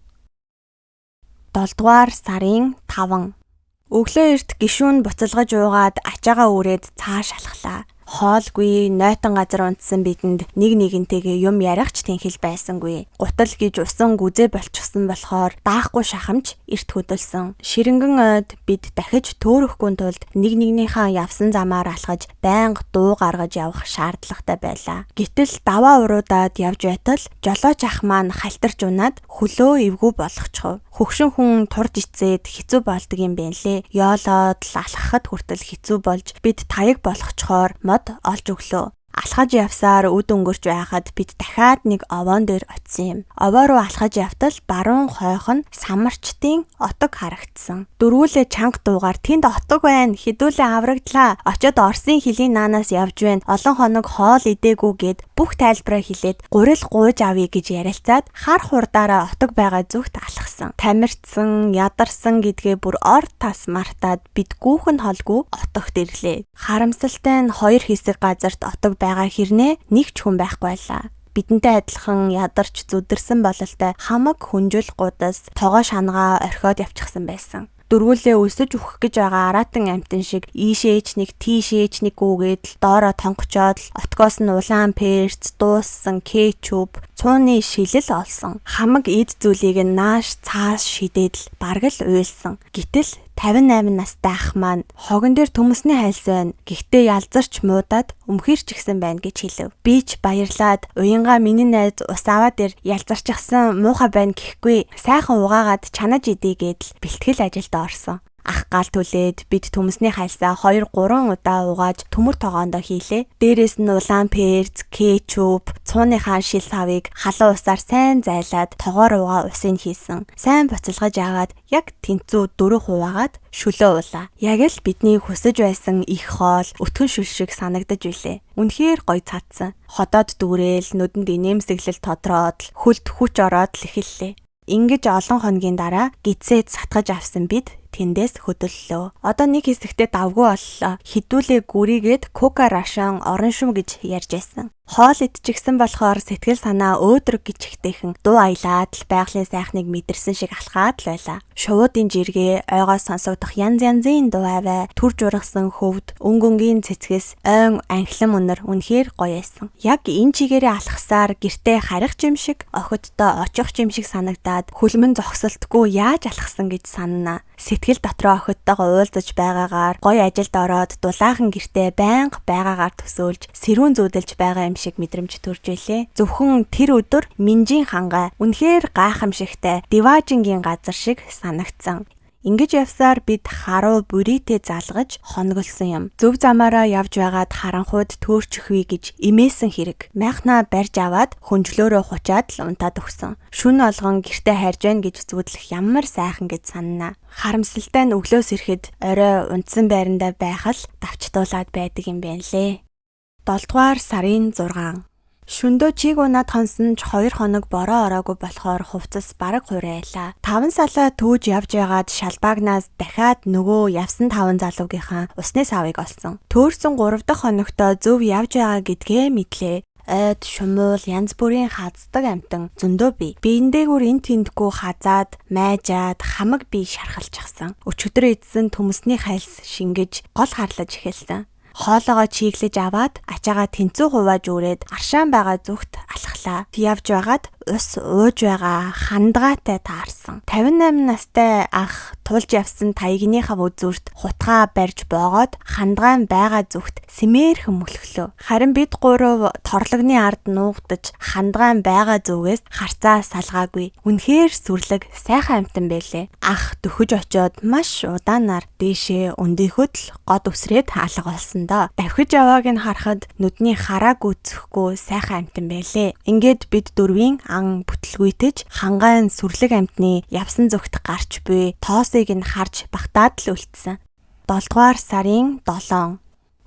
7 дугаар сарын 5. Өглөө эрт гишүүн буцалгаж уугаад ачаага үрээд цааш алхлаа. Хоолгүй, нойтон газар унтсан бидэнд нэг нэгэнтэйгээ юм ярихч тэнхэл байсангүй. Гутал гэж усан гүзээ болчихсон болохоор даахгүй шахамж эрт хөдөлсөн. Ширэнгэн ойд бид дахиж төөрөхгүй тулд нэг нэгнийхээ явсан замаар алхаж байнга дуу гаргаж явах шаардлагатай байлаа. Гэтэл даваа уруудаад явж байтал жолооч ах маань халтарч унаад хөлөө эвгүй болгочихов. Хөгшин хүн турж ицээд хэцүү болдог юм байна лээ. Ёолоод л алхахад хүртэл хэцүү болж бид таяг болгочхоор мод олж өглөө. Алхаж явсаар үд өнгөрч байхад бид дахиад нэг овоон дээр очисон юм. Овоо руу алхаж явтал баруун хойхон самарчдын отог харагдсан. Дөрвүүлээ чанга дуугаар тэнд отог байна. Хідүүлээ аврагдлаа. Очоод Орсын хилийн наанаас явж байна. Олон хоног хоол идээгүй гэд бүх тайлбараа хэлээд гурил гууж авъя гэж ярилцаад хар хурдаараа отог байгаа зүгт алхсан. Тамирцсан, ядарсан гэдгээ бүр ор тас мартаад бид гүүхэн холгүй отогт ирлээ. Харамсалтай нь 2 хэсэг газарт отог байгаа хэрнээ нэг ч хүн байхгүй байлаа. Бидэнтэй адилхан ядарч зүдэрсэн бололтой хамаг хүнжил гудас тогоо шангаа орхиод явчихсан байсан. Дөрвүүлээ өсөж үхэх гэж байгаа аратан амтэн шиг ийшээч нэг тийшээч нэг гүгээд л доороо тонгочоод л откоос нь улаан перц, дууссан кетчуп, цууны шилэл олсон. Хамаг эд зүйлийг нааш цааш шидээд л бараг л уйлсан. Гэтэл 58 настай ах маань хогон дээр төмөсний хайлс байна. Гэхдээ ялзарч муудаад өмхөрч гисэн байна гэж хэлв. Би ч баярлаад уянга миний найз ус аваа дээр ялзарчихсан муухай байна гэхгүй. Сайхан угаагаад чанаж идийгээд л бэлтгэл ажилд орсон. Ах гал түлээд бид төмөсний хайлсаа 2-3 удаа угааж төмөр тогоондоо хийлээ. Дээрээс нь улаан перц, кетчуп, цууныхаа шил савыг халуун усаар сайн зайлаад тогоор угаа усыг хийсэн. Сайн буцалгаж аваад яг тэнцүү 4 хуваагаад шүлөө уулаа. Яг л бидний хүсэж байсан их хоол өтгөн шүл шиг санагдаж билээ. Үнэхээр гоё цаадсан. Ходоод дүүрээл нүдэнд инээмсэглэл тодроод хөлд хүч ороод л эхэллээ. Ингэж олон хоногийн дараа гидсээд сатгаж авсан бид тэндээс хөдөллөө. Одоо нэг хэсэгтээ давгүй боллоо. Хідүүлээ гүрийгээд Кока Рашан орон шум гэж ярьж байсан. Хоол идчихсэн болохоор сэтгэл санаа өөдрөг гिचгтэйхэн дуу аялаад л байгалийн сайхныг мэдэрсэн шиг алхаад л байлаа. Шувуудын жиргээ, ойгоос сонсогдох янз янзын дуу аваа, түр жургасан хөвд, өнгөнгийн цэцгэс, ойн анхлан өнөр үнэхээр гоё байсан. Яг энэ чигээрээ алхасаар гэртээ харих жим шиг, охидтой очих жим шиг санагдаад хөлмөн зогсолтгүй яаж алхсан гэж санана. Сэтгэл дотроо охидтойгоо уулзаж байгаагаар гоё ажилд ороод дулаахан гэртээ байнга байгаагаар төсөөлж сэрүүн зүүдэлж байгаа юм шиг мэдрэмж төрж байлээ. Зөвхөн тэр өдөр Минжийн хангаа үнэхээр гайхамшигтай Диважингийн газар шиг санагдсан. Ингэж явсаар бид харуу бүрийтэй залгаж хонголсон юм. Зөв замаараа явж байгаад харанхууд төөрчихвээ гэж имээсэн хэрэг. Майхнаа барьж аваад хөнжлөөрөө хучаад л унтаад өгсөн. Шүн олгон гэртээ харж байна гэж зүудлэх ямар сайхан гэж санана. Харамсалтай нь өглөөс ирэхэд орой унтсан байрандаа байх л давчтуулаад байдаг юм байна лээ. 7 дугаар сарын 6. Шөндөө чиг унаад хонсон ч 2 хоног бороо ороогүй болохоор хувцас бараг хураайлаа. 5 салаа түүж явж байгаад шалбаагнаас дахиад нөгөө явсан 5 залуугийнхаа усны савыг олсон. Төөрсөн 3 дахь хоногтоо зөв явж байгаа гэдгээ мэдлээ. Ойд, шумуул, янз бүрийн хаздаг амтан зөндөө бий. Биендээгээр эн тэндгүй хазаад, майжаад, хамаг бие шархалчихсан. Өчигдөр идсэн төмөсний хальс шингэж гол харлаж эхэлсэн. Хоолоогоо чиглэж аваад ачаага тэнцүү хувааж өрөөд аршаан байгаа зүгт алхлаа. Явж байгаад ус ууж байгаа хандгаатай таарсан. 58 настай ах тулж явсан таягныхаа үзүүрт хутгаа барьж боогоод хандгаан байгаа зүгт сэмээрхэн мөлхлөө. Харин бид гурав торлогны ард нуугдаж хандгаан байгаа зүгээс харцаа салгаагүй. Үнэхээр сүрлэг сайхан амтан байлээ. Ах дөхөж очоод маш удаанаар дээшээ өндийхөд л год үсрээд алга болсон доо. Давхиж явааг нь харахад нүдний хараа гүцэхгүй сайхан амтан байлээ. Ингээд бид дөрвийн ан бүтлгүйтэж хангаан сүрлэг амтны явсан зүгт гарч буй тоосыг нь харж багтаад л үлдсэн. 7 дугаар сарын 7.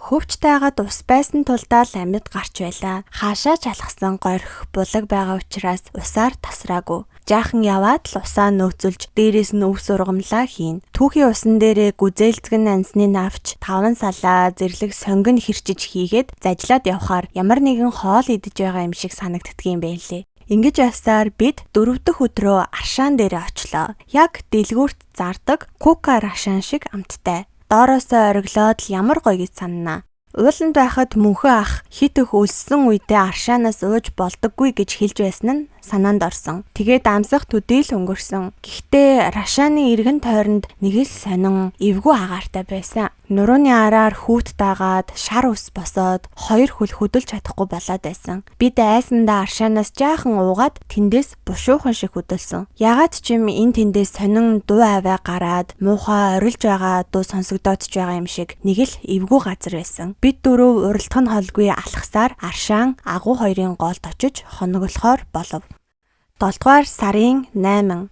Хөвч тайгаад ус байсан тулдаа л амьд гарч байлаа. Хаашаа ч алхсан горих булаг байгаа учраас усаар тасраагүй. Жаахан яваад л усаа нөөцөлж дээрээс нь өв сургамлаа хийн. Түүхийн усан дээрээ гүзээлцгэн ансны навч 5 салаа зэрлэг сонгон хэрчиж хийгээд зажлаад явхаар ямар нэгэн хоол идэж байгаа юм шиг санагддгийм байлээ. Ингэж явсаар бид 4 дахь өдрөө аршаан дээрээ очлоо. Яг дэлгүүрт зардаг Кока Рашан шиг амттай. Доороосоо ориглоод л ямар гоё гэж санана. Ууланд байхад мөнхөө ах хит их өлссөн үедээ аршаанаас ууж болдоггүй гэж хэлж байсан нь санаанд орсон. Тэгээд амсах төдий л өнгөрсөн. Гэхдээ Рашаны эргэн тойронд нэг л сонин эвгүй агаартай байсан. Нурууны араар хүүт дагаад шар ус босоод 2 хөл хөдөлж чадахгүй болоод байсан. Бид айсандаа аршаанаас жаахан уугаад тэндээс бушуухан шиг хөдөлсөн. Ягаад ч юм энэ тэндээс сонин дуу аваа гараад муухай орилж байгаа дуу сонсогдоод ч байгаа юм шиг нэг л эвгүй газар байсан. Бид дөрөв уралдах нь холгүй алхасаар аршаан агуу хоёрын голд очиж хоноглохоор болов. 7 дугаар сарын 8.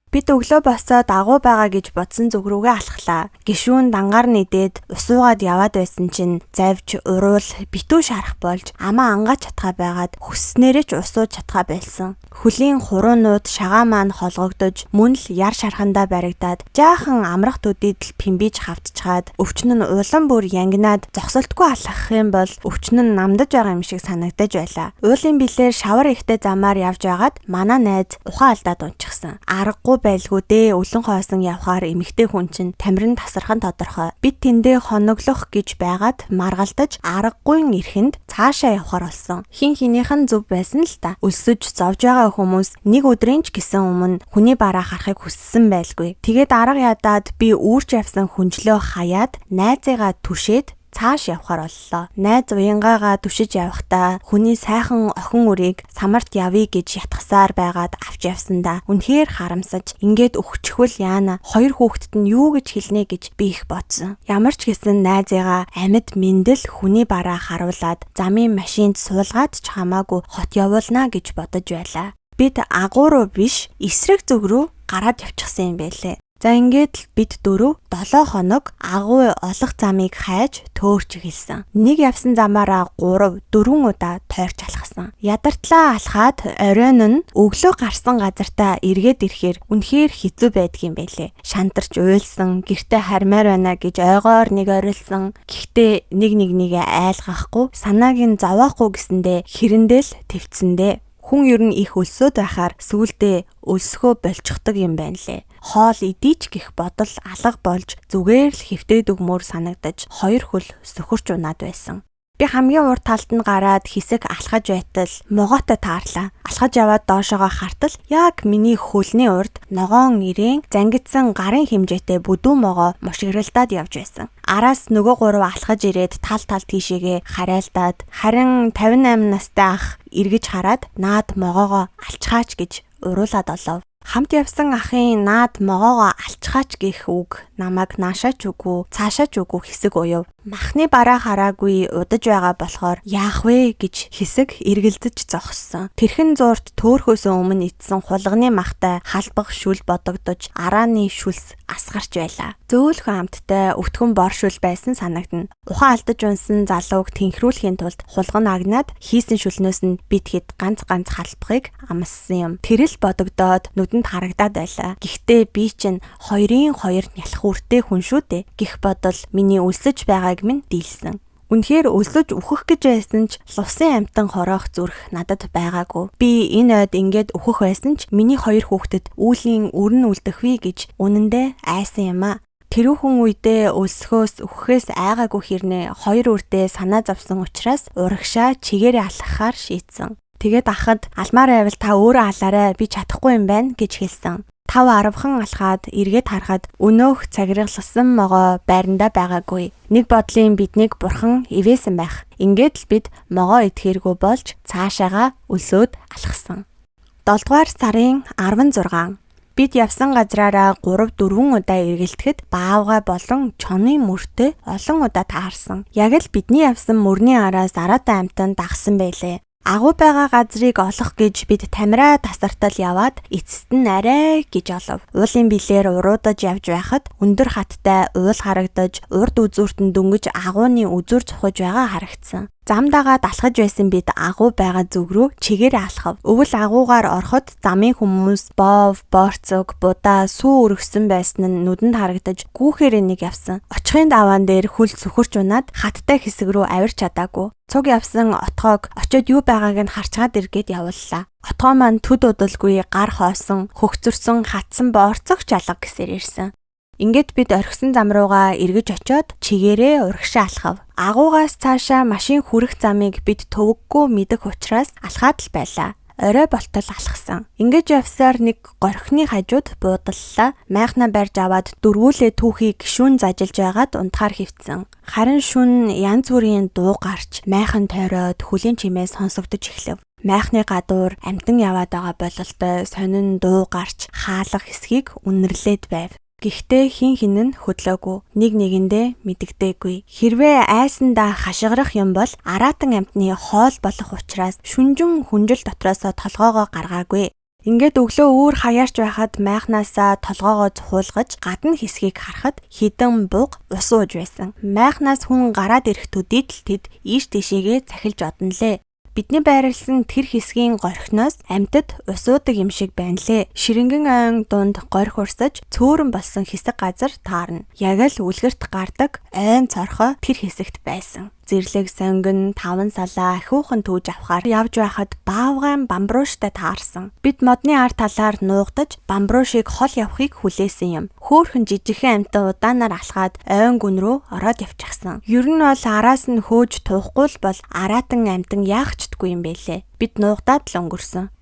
Бид өглөө босоод агуу байгаа гэж бодсон зүг рүүгээ алхлаа. Гишүүн дангаар нэдээд усуугаад яваад байсан чинь завж уруул битүү шарах болж амаа ангааж чадхаа байгаад хүсснээрээ ч усууж чадхаа байсан. Хөлийн хуруунууд шагаа маань холгогдож мөн л яр шархандаа баригдаад жаахан амрах төдийд л пимбиж хавтчихад өвчин нь улам бүр янгинаад зогсолтгүй алхах юм бол өвчин нь намдаж байгаа юм шиг санагдаж байлаа. Уулын билээр шавар ихтэй замаар явж байгаад манай найз ухаан алдаад унчихсан. Аргагүй байлгүй дээ, өлөн хоосон явхаар эмэгтэй хүн чинь тамирын тасархан тодорхой. Бид тэндээ хоноглох гэж байгаад маргалтаж аргагүй ирэхэнд цаашаа явхаар болсон. Хин хинийхэн зөв байсан л та. Өлсөж зовж байгаа хүмүүс нэг өдрийн ч гэсэн өмнө хүний бараа харахыг хүссэн байлгүй. Тэгээд арга ядаад би үүрч явсан хүнжлөө хаяад найзыгаа түшээд цааш явхаар боллоо. Найз уянгаагаа түшиж явахдаа хүний сайхан охин үрийг самарт явъя гэж ятгасаар байгаад авч явсандаа үнэхээр харамсаж ингээд өгчихвэл яана 2 хүүхэдт нь юу гэж хэлнэ гэж би их бодсон. Ямар ч гэсэн найзыгаа амьд мэндэл хүний бараа харуулад замын машинд суулгаад ч хамаагүй хот явуулнаа гэж бодож байлаа. Бид агуу руу биш эсрэг зүг рүү гараад явчихсан юм байлээ. За ингээд л бид 4-7 хоног агуу олох замыг хайж төөрч эхэлсэн. Нэг явсан замаараа 3-4 удаа тойрч алхсан. Ядартлаа алхаад оройн нь өглөө гарсан газартаа эргээд ирэхээр үнэхээр хэцүү байдгийм байлээ. Шантарч уйлсан, гэртээ хармаар байна гэж ойгоор нэг орилсан. Гэхдээ нэгээ айлгахгүй, санааг нь зовоохгүй гэсэндээ хэрэндээ л твцэндээ. Хүн ер нь их өлсөд байхаар сүулдэ өлсгөө болчихдог юм байна лээ. Хоол идэж гих бодол алга болж зүгээр л хэвтээд өгмөр санагдаж 2 хөл сөхөрч унаад байсан. Би хамгийн урд талд нь гараад хэсэг алхаж байтал могоотой таарлаа. Алхаж яваад доошоогоо хартал яг миний хөлний урд ногоон ирээн зангидсан гарын хэмжээтэй бүдүү могоо мушигралдаад явж байсан. Араас нөгөө 3 алхаж ирээд тал тийшээгээ харайлдаад харин 58 настай ах эргэж хараад наад могоогоо алчхаач гэж уруулаад олов. Хамт явсан ахын наад могоогоо алчхаач гэх үг намайг наашаач үгүй, цаашаач үгүй хэсэг уяв. Махны бараа хараагүй удаж байгаа болохоор яах вэ гэж хэсэг эргэлдэж зогссон. Тэрхэн зуурт төөрхөөс өмнө итсэн хулганы махтай халбах шүл бодогдож арааны шүлс асгарч байлаа. Зөөлхөн амттай өвтгөн бор шүл байсан санагдана. Ухаан алдаж унсан залууг тэнхрүүлэхийн тулд хулган агнаад хийсэн шүлнөөс нь бид хэд ганц халбахыг амссан юм. Тэрэл бодогдоод нүдэнд харагдаад байлаа. Гэхдээ би чинь 2-2 нялх үртэй хүн шүү дээ. Гэх бодол миний өлсөж байгааг минь дийлсэн. Үнэхээр өлсөж үхэх гэж байсан ч лусын амтан хороох зүрх надад байгаагүй. Би энэ ойд ингээд үхэх байсан ч миний 2 хүүхдэд үүлийн өрн үлдэхвэ гэж үнэндээ айсан юм а. Тэрүүхэн үедээ өлсгөөс үхэхээс айгаагүй хэрнээ 2 үрдээ санаа зовсон учраас урагшаа чигээрээ алхахаар шийдсэн. Тэгээд ахад алмаар байвал та өөрөө алаарай, би чадахгүй юм байна гэж хэлсэн. 5-10хан алхаад эргээд харахад өнөөх цагиргалсан могоо байрандаа байгаагүй. Нэг бодлын биднийг бурхан ивээсэн байх. Ингээд л бид могоо идэхэргүй болж цаашаага өлсөөд алхсан. 7 дугаар сарын 16 бид явсан газраараа 3-4 удаа эргэлтэхэд баавгай болон чоны мөртөө олон удаа таарсан. Яг л бидний явсан мөрний араас араатай амтан дагсан байлээ. Агуу байгаа газрыг олох гэж бид тамираа тасартал яваад эцэст нь арай гэж олов. Уулын билээр уруудаж явж байхад өндөр хаттай уул харагдаж урд үзүүртэн дөнгөж агууны үзүүр цухаж байгаа харагдсан. Зам дагаад алхаж байсан бид агуу байгаа зүг рүү чигээр алхав. Өвөл агуугаар ороход замын хүмүүс боов, борцог, будаа, сүү өргсөн байсан нь нүдэнд харагдаж гүүхээр нэг явсан. Очихын даваан дээр хүл сүхэрч унаад хаттай хэсэг рүү авирч чадаагүй. Цуг явсан отгоог очиод юу байгааг нь харцгаад эргээд явууллаа. Отгоо маань төд удалгүй гар хоосон, хөгцөрсөн, хатсан борцогч алга гэсээр ирсэн. Ингээд бид орхисон зам руугаа эргэж очиод чигээрээ урагшаа алхав. Агуугаас цаашаа машин хүрэх замыг бид төвөггүй мэдэх учраас алхаад л байлаа. Орой болтол алхсан. Ингэж явсаар нэг горхины хажууд буудаллаа. Майхнаа барьж аваад дөрвүүлээ түүхийг шүүн зажилж байгаад унтахаар хөвцөн. Харин шүн янз бүрийн дуу гарч, майхан тойроод хөлийн чимээ сонсогдож эхлэв. Майхны гадуур амтан яваад байгаа бололтой сонин дуу гарч хаалга хэсгийг үнэрлээд байв. Гэхдээ хин нь хөдлөөгүй, нэг нэгэндээ мэддэггүй. Хэрвээ айсандаа хашгирах юм бол араатан амтны хоол болох учраас шүнжин хүнжил дотроосоо толгоогоо гаргаагүй. Ингээд өглөө үүр хаяарч байхад майхнаасаа толгоогоо цухуулгаж гадна хэсгийг харахад хідэн буг ус ууж байсан. Майхнаас хүн гараад ирэх төдийд л тэд ийш тийшээгээ захилж одно лээ. Бидний байрлсан тэр хэсгийн горхиноос амьтад усуудаг юм шиг байна лээ. Ширэнгэн ойн дунд горхи урсаж цөөрөн болсон хэсэг газар таарна. Яг л үлгэрт гардаг ойн цорхоо тэр хэсэгт байсан. Зэрлэг сонгон, таван салаа ахиухан түүж авахаар явж байхад баавгайн бамбрууштай таарсан. Бид модны ар талаар нуугдаж бамбруушийг хол явахыг хүлээсэн юм. Хөөхөн жижигхэн амтан удаанаар алхаад ойн гүн рүү ороод явчихсан. Ер нь бол араас нь хөөж туухгүй л бол араатан амтан яах чдгүй юм бэлээ. Бид нуугдаад л өнгөрсөн.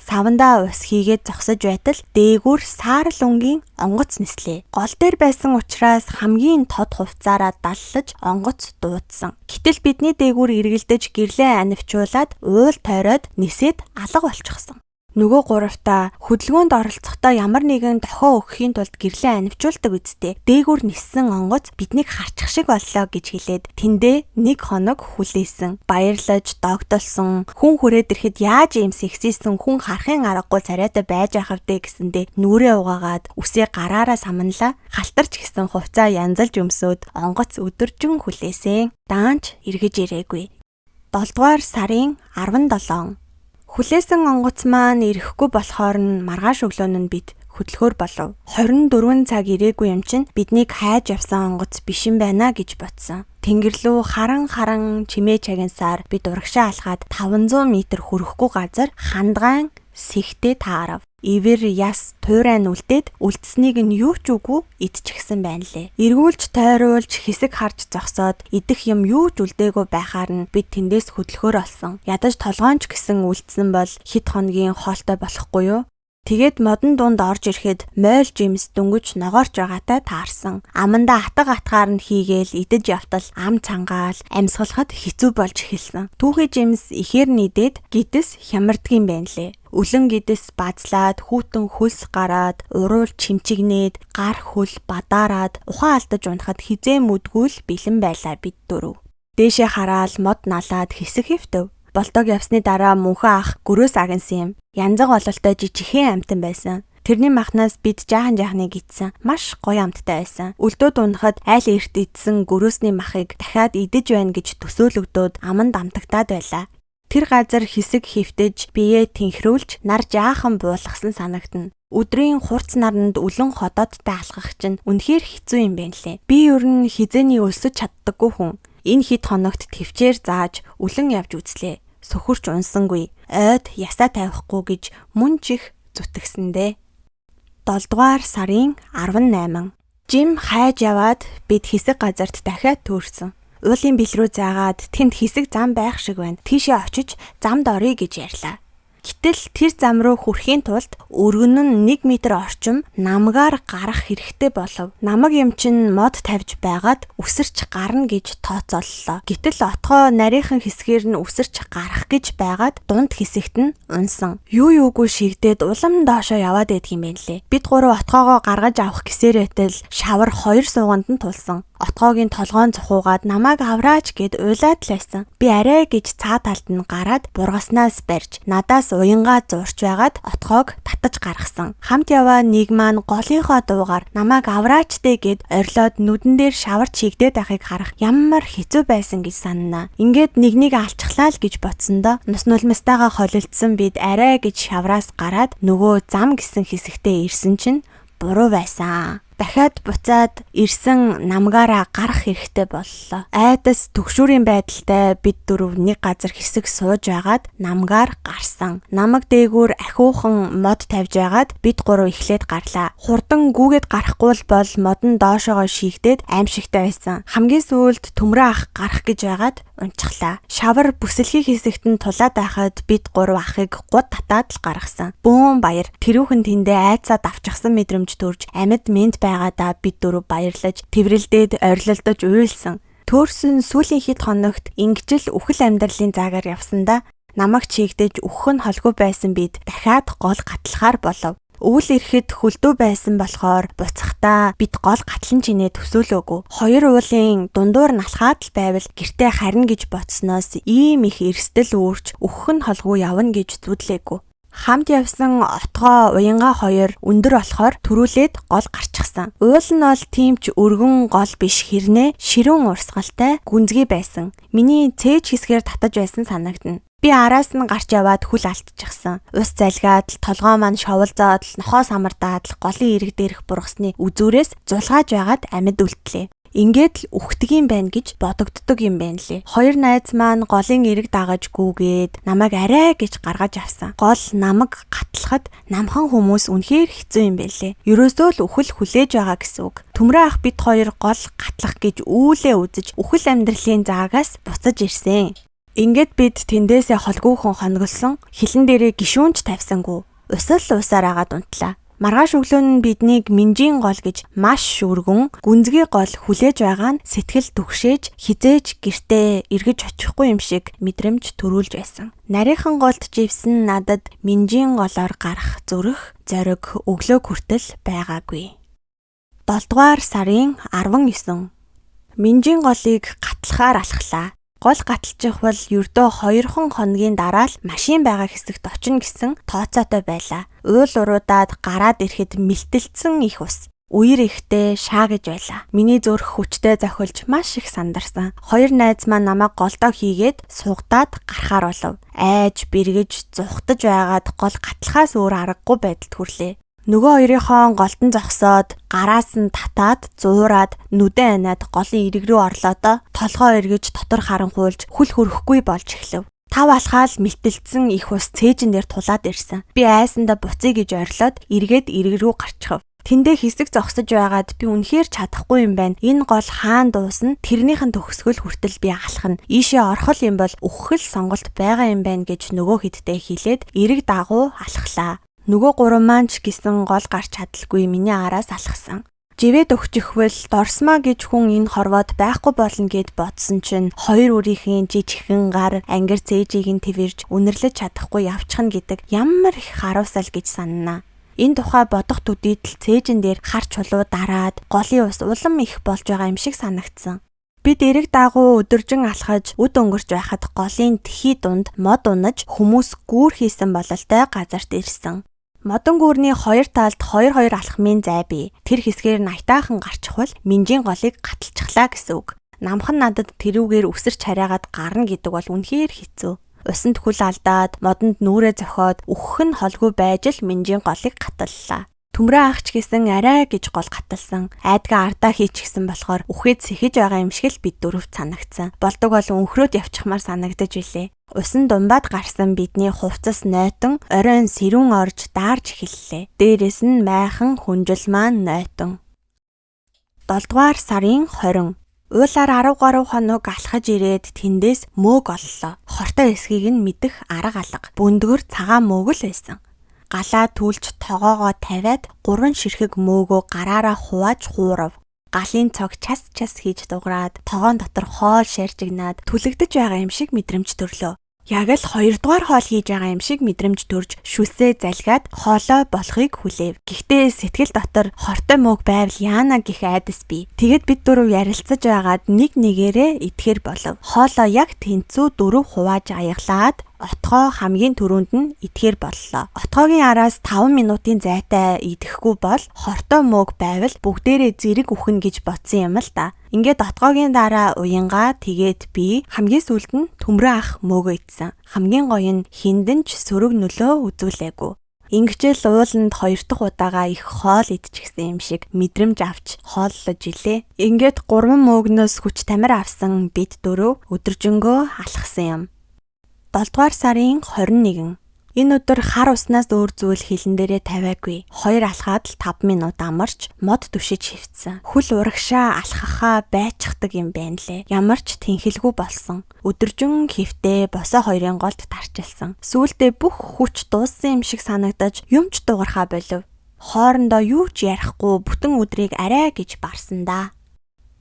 Савандаа ус хийгээд зогсож байтал дээгүүр саарл өнгийн онгоц нислээ. Гол дээр байсан учраас хамгийн тод хувцаараа даллаж онгоц дуудсан. Гэтэл бидний дээгүүр эргэлдэж гэрлээ анивчуулаад уул тойроод нисээд алга болчихсон. Нөгөө гуравтаа хөдөлгөөнд оролцохдоо ямар нэгэн дохио өгөхийн тулд гэрлээ анивчуулдаг үсттэй. Дээгүүр ниссэн онгоц биднийг харчих шиг боллоо гэж хэлээд тэндээ нэг хоног хүлээсэн. Баярлаж, догдолсон, хүн хүрээд ирэхэд яаж ийм сексийсэн хүн харахын аргагүй царайтай байж ахавдэ гэсэндээ нүрээ угаагаад үсээ гараараа самналаа. Халтарч гисэн хувцаа янзалж өмсөөд онгоц өдөржин хүлээсэн. Даанч эргэж ирээгүй. 7 дугаар сарын 17. Хүлээсэн онгоц маань ирэхгүй болохоор нь маргааш өглөө нь бид хөдлөхөр болов. 24 цаг ирээгүй юм чинь биднийг хайж явсан онгоц биш юм байна гэж бодсон. Тэнгэр лүү харан чимээ чагнасаар бид урагшаа алхаад 500 м хүрэхгүй газар хандгаан сэхтэй таарав. Ивэр яс туйрайн үлдээд үлдсэнийг нь юу ч үгүй идчихсэн байна лээ. Эргүүлж тойруулж хэсэг харж зогсоод идэх юм юу ч үлдээгүй байхаар нь бид тэндээс хөдлөхөр олсон. Ядаж толгоонч гэсэн үлдсэн бол хэд хоногийн хоолтой болохгүй юу? Тэгээд модон дунд орж ирэхэд мойл жимс дөнгөж ногоорч байгаатай таарсан. Аманда атга атгаар нь хийгээл идэж явтал ам цангаал амьсгалахад хэцүү болж эхэлсэн. Түүхий жимс ихээр нийдээд гидэс хямардгийн байна лээ. Үлэн гидэс базлаад хүүтэн хөлс гараад уруул чимчигнээд гар хөл бадаараад ухаан алдаж унахад хизээ мүдгүүл бэлэн байлаа бид дөрөв. Дээшээ хараад мод налаад хэсэг хэвтэв. Болтог явсны дараа мөнхөн ах гөрөөс агнсан юм. Янзаг бололтой жижигхэн амтан байсан. Тэрний махнаас бид жаахан гитсэн. Маш гоё амттай байсан. Үлдөөд унахад айл эрт идсэн гөрөөсний махыг дахиад идэж байна гэж төсөөлөгдөөд аманд амтагтаад байлаа. Тэр газар хэсэг хөвтөж биеэ тэнхрүүлж нар жаахан буулгасан санагдана. Өдрийн хурц наранд үлэн ходоодтай алхах чинь үнэхээр хэцүү юм байна лээ. Би ер нь хизээний өлсөж чаддаггүй хүн. Энэ хэд хоногт төвчээр зааж үлэн явж үзлээ. Сөхөрч унсангүй. Ойд ясаа тавихгүй гэж мөн чих зүтгэсэндээ. 7 дугаар сарын 18. Жим хайж яваад бид хэсэг газарт дахиад төрсөн. Уулын бил рүү заагаад тэнд хэсэг зам байх шиг байна. Тийшээ очиж замд оръё гэж ярьлаа. Гэтэл тэр зам руу хүрэхийн тулд өргөн нь 1 м орчим намгаар гарах хэрэгтэй болов. Намаг юм чин мод тавьж байгаад үсэрч гарна гэж тооцооллоо. Гэтэл отгоо нарийнхан хэсгээр нь үсэрч гарах гэж байгаад дунд хэсэгт нь унсан. Юугүй шигдээд улам доошоо яваад идэх юм байна лээ. Бид гурав отгоогоо гаргаж авах гэсээрээтэл шавар 2 сууганд нь тулсан. Отгоогийн толгоон цухуугаад намайг авраач гэд уйлаад л байсан. Би арай гэж цаа талд нь гараад бургаснаас барьж надаас уянгаа зурч байгаад отгоог татаж гаргасан. Хамт яваа нэг маань голынхоо дуугаар намайг авраач дээ гэд орилоод нүдэн дээр шавар чигдээд байхыг харах ямар хэцүү байсан гэж санана. Ингээд нэг алчглаа л гэж бодсондоо нус нулимстайгаа холилдсон бид арай гэж шавраас гараад нөгөө зам гисэн хэсэгтээ ирсэн чинь буруу байсан. Дахиад буцаад ирсэн намгаараа гарах хэрэгтэй боллоо. Айдас төгшүүрийн байдалтай бид дөрөв нэг газар хэсэг сууж байгаад намгаар гарсан. Намаг дээгүүр ахиухан мод тавьж байгаад бид гурав эхлээд гарлаа. Хурдан гүүгээд гарахгүй бол мод нь доошоогоо шийгдээд аимшигтай байсан. Хамгийн сүүлд төмрөө ах гарах гэж байгаад унчглаа. Шавар бүсэлхий хэсэгт нь тулаад байхад бид гурав ахыг гуд татаад л гаргасан. Бөөн баяр тэрүүхэн тэндээ айцаад авчихсан мэдрэмж төрж амьд мэд байгаадаа бид дөрөв баярлаж тэврэлдээд орилолдож уйлсан. Төөрсөн сүүлийн хэд хоногт ингэжл үхэл амьдралын заагаар явсандаа намайг чигдэж өөх нь холгүй байсан бид дахиад гол гатлахаар болов. Өвөл ирэхэд хөлдөө байсан болохоор буцахдаа бид гол гатлан чинээ төсөөлөөгүй. 2 уулын дундуур налхаад л байвал гэртээ харна гэж ботсноос ийм их эрсдэл үүрч өөх нь холгүй явна гэж зүтлээгүй. Хамт явсан отгоо уянгаа 2 өндөр болохоор төрүүлээд гол гарчихсан. Уул нь бол тийм ч өргөн гол биш хэрнээ ширүүн урсгалтай гүнзгий байсан. Миний цээж хэсгээр татаж байсан санагдана. Би араас нь гарч яваад хүл алдчихсан. Ус залгаад л толгоо маань шоволзоод л нохоо самардаад л голын ирэг дээрх бургасны үзүүрээс зулгааж байгаад амьд үлдлээ. Ингээд л үхдэг юм байна гэж бодогддог юм байна лээ. 2 найз маань голын эрэг дагаж гүүгээд намайг арай гэж гаргаж авсан. Гол намайг гатлахад намхан хүмүүс үнэхээр хэцүү юм байлээ. Ерөөсөө л үхэл хүлээж байгаа гэсэн үг. Төмрөө ах бид 2 гол гатлах гэж үүлээ үзэж үхэл амьдралын заагаас буцаж ирсэн. Ингээд бид тэндээсээ холгүйхэн хонголсон. Хилэн дээрээ гишүүнч тавьсангүй. Усал усаар агаад унтлаа. Маргааш өглөө нь биднийг Минжийн гол гэж маш өргөн гүнзгий гол хүлээж байгаа нь сэтгэл түгшээж хизээж гэртээ эргэж очихгүй юм шиг мэдрэмж төрүүлж байсан. Нарийнхан голд живсэн надад Минжийн голоор гарах зүрх зориг өглөө хүртэл байгаагүй. 7 дугаар сарын 19 Минжийн голыг гатлахаар алхлаа. Гол гаталчих бол ердөө 2 хоногийн дараа л машин байгаа хэсэгт очино гэсэн тооцоотой байлаа. Уул уруудаад гараад ирэхэд мэлтэлцсэн их ус. Үер ихтэй шаагж байлаа. Миний зүрх хүчтэй зохилж маш их сандарсан. 2 найз маань намайг голдоо хийгээд суугатаад гарахаар болов. Айж бэргэж зүхтаж байгаад гол гатлахаас өөр аргагүй байдалд хүрлээ. Нөгөө хоёрынхоо голтон зогсоод гараас нь татаад зуураад нүдэн анаад голын ирэг рүү орлоодоо толгоо эргэж дотор харанхуйлж хүл хөрөхгүй болж эхлэв. Тав алхаал мэлтэлцсэн их ус цээжин дээр тулаад ирсэн. Би айсандаа буцъя гэж орилоод эргээд ирэг рүү гарчихв. Тэндээ хэсэг зогсож байгаад би үнэхээр чадахгүй юм байна. Энэ гол хаан дуусна. Тэрнийхэн төгсгөл хүртэл би алхах нь. Ийшээ орхол юм бол өгөхөл сонголт байгаа юм байна гэж нөгөө хидтэй хэлээд эрэг дагуу алхлаа. Нөгөө 3 маань ч гэсэн гол гарч чадалгүй миний араас алхсан. Живэд өгчихвэл дорсмаа гэж хүн энэ хорвоод байхгүй болно гэд бодсон чинь 2 өрийнхээ жижигхэн гар ангир цээжийг нь твэрж үнэрлэж чадахгүй явчихна гэдэг ямар их харуулсал гэж санана. Энэ тухай бодох төдийдл цээжин дээр хар чулуу дараад голын ус улам их болж байгаа юм шиг санагдсан. Бид эрэг дагуу өдөржин алхаж үд өнгөрч байхад голын тэхий дунд мод унаж хүмүүс гүүр хийсэн бололтой газарт ирсэн. Модон гүүрний 2 талд 2 алхмын зай бий. Тэр хэсгээр найтаахан гарчихвал Минжийн голыг гаталчихлаа гэсэн үг. Намхан надад тэрүүгээр үсэрч хараагаад гарна гэдэг бол үнэхээр хэцүү. Усанд хүл алдаад, модонд нүрээ зохиод өгөх нь холгүй байж л Минжийн голыг гаталлаа. Төмрөө ахч гэсэн арай гэж гол гаталсан. Айдгаа ардаа хийчихсэн болохоор үхээд сэхэж байгаа юм шиг л бид дөрөвт санагдсан. Болдог бол өнхрөөд явчихмаар санагдаж билээ. Усан думбаад гарсан бидний хувцас нойтон оройн сэрүүн орж даарж эхэллээ. Дээрээс нь майхан хүнжил маань нойтон. 7 дугаар сарын 20 Уулаар 10 гаруй хоног алхаж ирээд тэндээс мөөг оллоо. Хортой эсхийг нь мэдэх арга алга. Бүндгөр цагаан мөөг л байсан. Галаа түлж тогоогоо тавиад 3 ширхэг мөөгөө гараараа хувааж хуурав. Галын цог час хийж дуграад тогоон дотор хоол шаржигнаад түлэгдэж байгаа юм шиг мэдрэмж төрлөө. Яг л 2 дугаар хоол хийж байгаа юм шиг мэдрэмж төрж шүсээ залгаад хоолой болохыг хүлээв. Гэхдээ сэтгэл дотор хортой мөөг байвал яана гэх айдас бий. Тэгэд бид дөрөв ярилцаж байгаад нэг нэгээрээ итгэхэр болов. Хоолой яг тэнцүү 4 хувааж аяглаад отгоо хамгийн түрүүнд нь идэхэр боллоо. Отгоогийн араас 5 минутын зайтай идэхгүй бол хортой мөөг байвал бүгдээрээ зэрэг үхэн гэж бодсон юм л да. Ингээд отгоогийн дараа уянгаа тэгээд би хамгийн сүүлд нь төмрөө ах мөөгөө идсэн. Хамгийн гоё нь хиндэн ч сөрөг нөлөө үзүүлээгүй. Ингэжэл ууланд 2 дахь удаага их хоол идчихсэн юм шиг мэдрэмж авч хооллож илээ. Ингээд 3 мөөгнөөс хүч тамир авсан бид дөрөв өдөржингөө алхсан юм. 7 дугаар сарын 21 Энэ өдөр хар уснаас өөр зүйл хилэн дээрээ тавиагүй. 2 алхаад л 5 минут амарч мод түшиж хөвцсөн. Хүл урагшаа алхахаа байцдаг юм байна лээ. Ямар ч тэнхэлгүй болсон. Өдөржин хөвтөө босоо 2-ын голд тарчилсан. Сүүлдээ бүх хүч дууссан юм шиг санагдаж юмч дуурхаа болов. Хоорондоо юу ч ярихгүй бүтэн өдрийг арай гэж барсан да.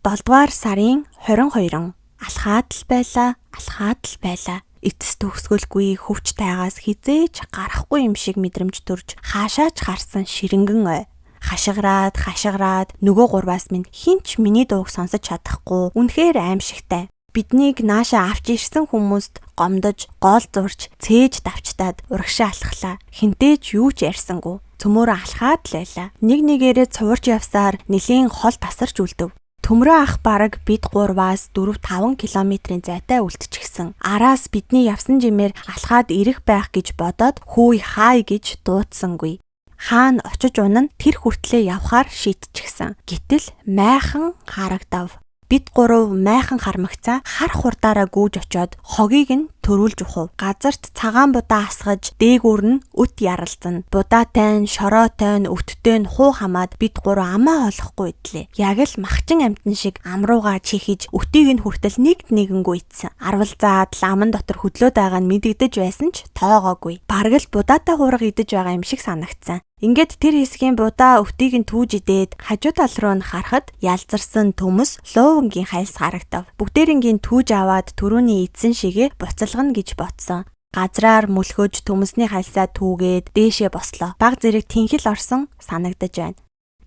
7 дугаар сарын 22 алхаад л байлаа. Эцэс төгсгөлгүй хөвч тайгаас хизээж гарахгүй юм шиг мэдрэмж төрж хаашаач харсан ширэнгэн ой. Хашгираад нөгөө 3-аас минь хинч миний дууг сонсож чадахгүй үнэхээр аимшигтай. Биднийг наашаа авч ирсэн хүмүүст гомдож, гол зурж, цээж давчтаад урагшаа алхлаа. Хинтээж юу ч ярьсангүй. Цөмөөрөө алхаад л байлаа. Нэг нэгээрээ цуурч явсаар нэлийн хол тасарч үлдэв. Төмрөө ах бараг бид 3-аас 4-5 км-ийн зайтай үлдчихсэн. Араас бидний явсан жимээр алхаад ирэх байх гэж бодоод хөөй хаай гэж дуудсангүй. Хаана очиж унана тэр хүртлээ явхаар шийдчихсэн. Гэтэл майхан харагдав. Бид 3 майхан хармагцаа хар хурдаараа гүйж очоод хогийг нь төрүүлж ухав. Газарт цагаан будаа асгаж дээгүүр нь үт яралцсан. Будаатай нь, шороотой нь, өттэй нь хуу хамаад бид 3 амаа олохгүй идлээ. Яг л махчин амтан шиг амруугаа чихэж өтийг нь хүртэл нэгд нэгэнгүй ицсэн. Арвал заад ламан дотор хөдлөөд байгаа нь мэдэгдэж байсан ч тоогоогүй. Бараг л будаатай хуурга идэж байгаа юм шиг санагдсан. Ингээд тэр хэсгийн будаа өвтийг нь түүж идээд хажуу тал руу нь харахад ялзарсан төмөс луувангийн хайлс харагдав. Бүгдээрингийн түүж аваад түрүүний эзэн шигээ буцалгана гэж ботсон. Газраар мөлхөж төмөсний хайлсаа түүгээд дээшээ бослоо. Баг зэрэг тэнхэл орсон санагдаж байна.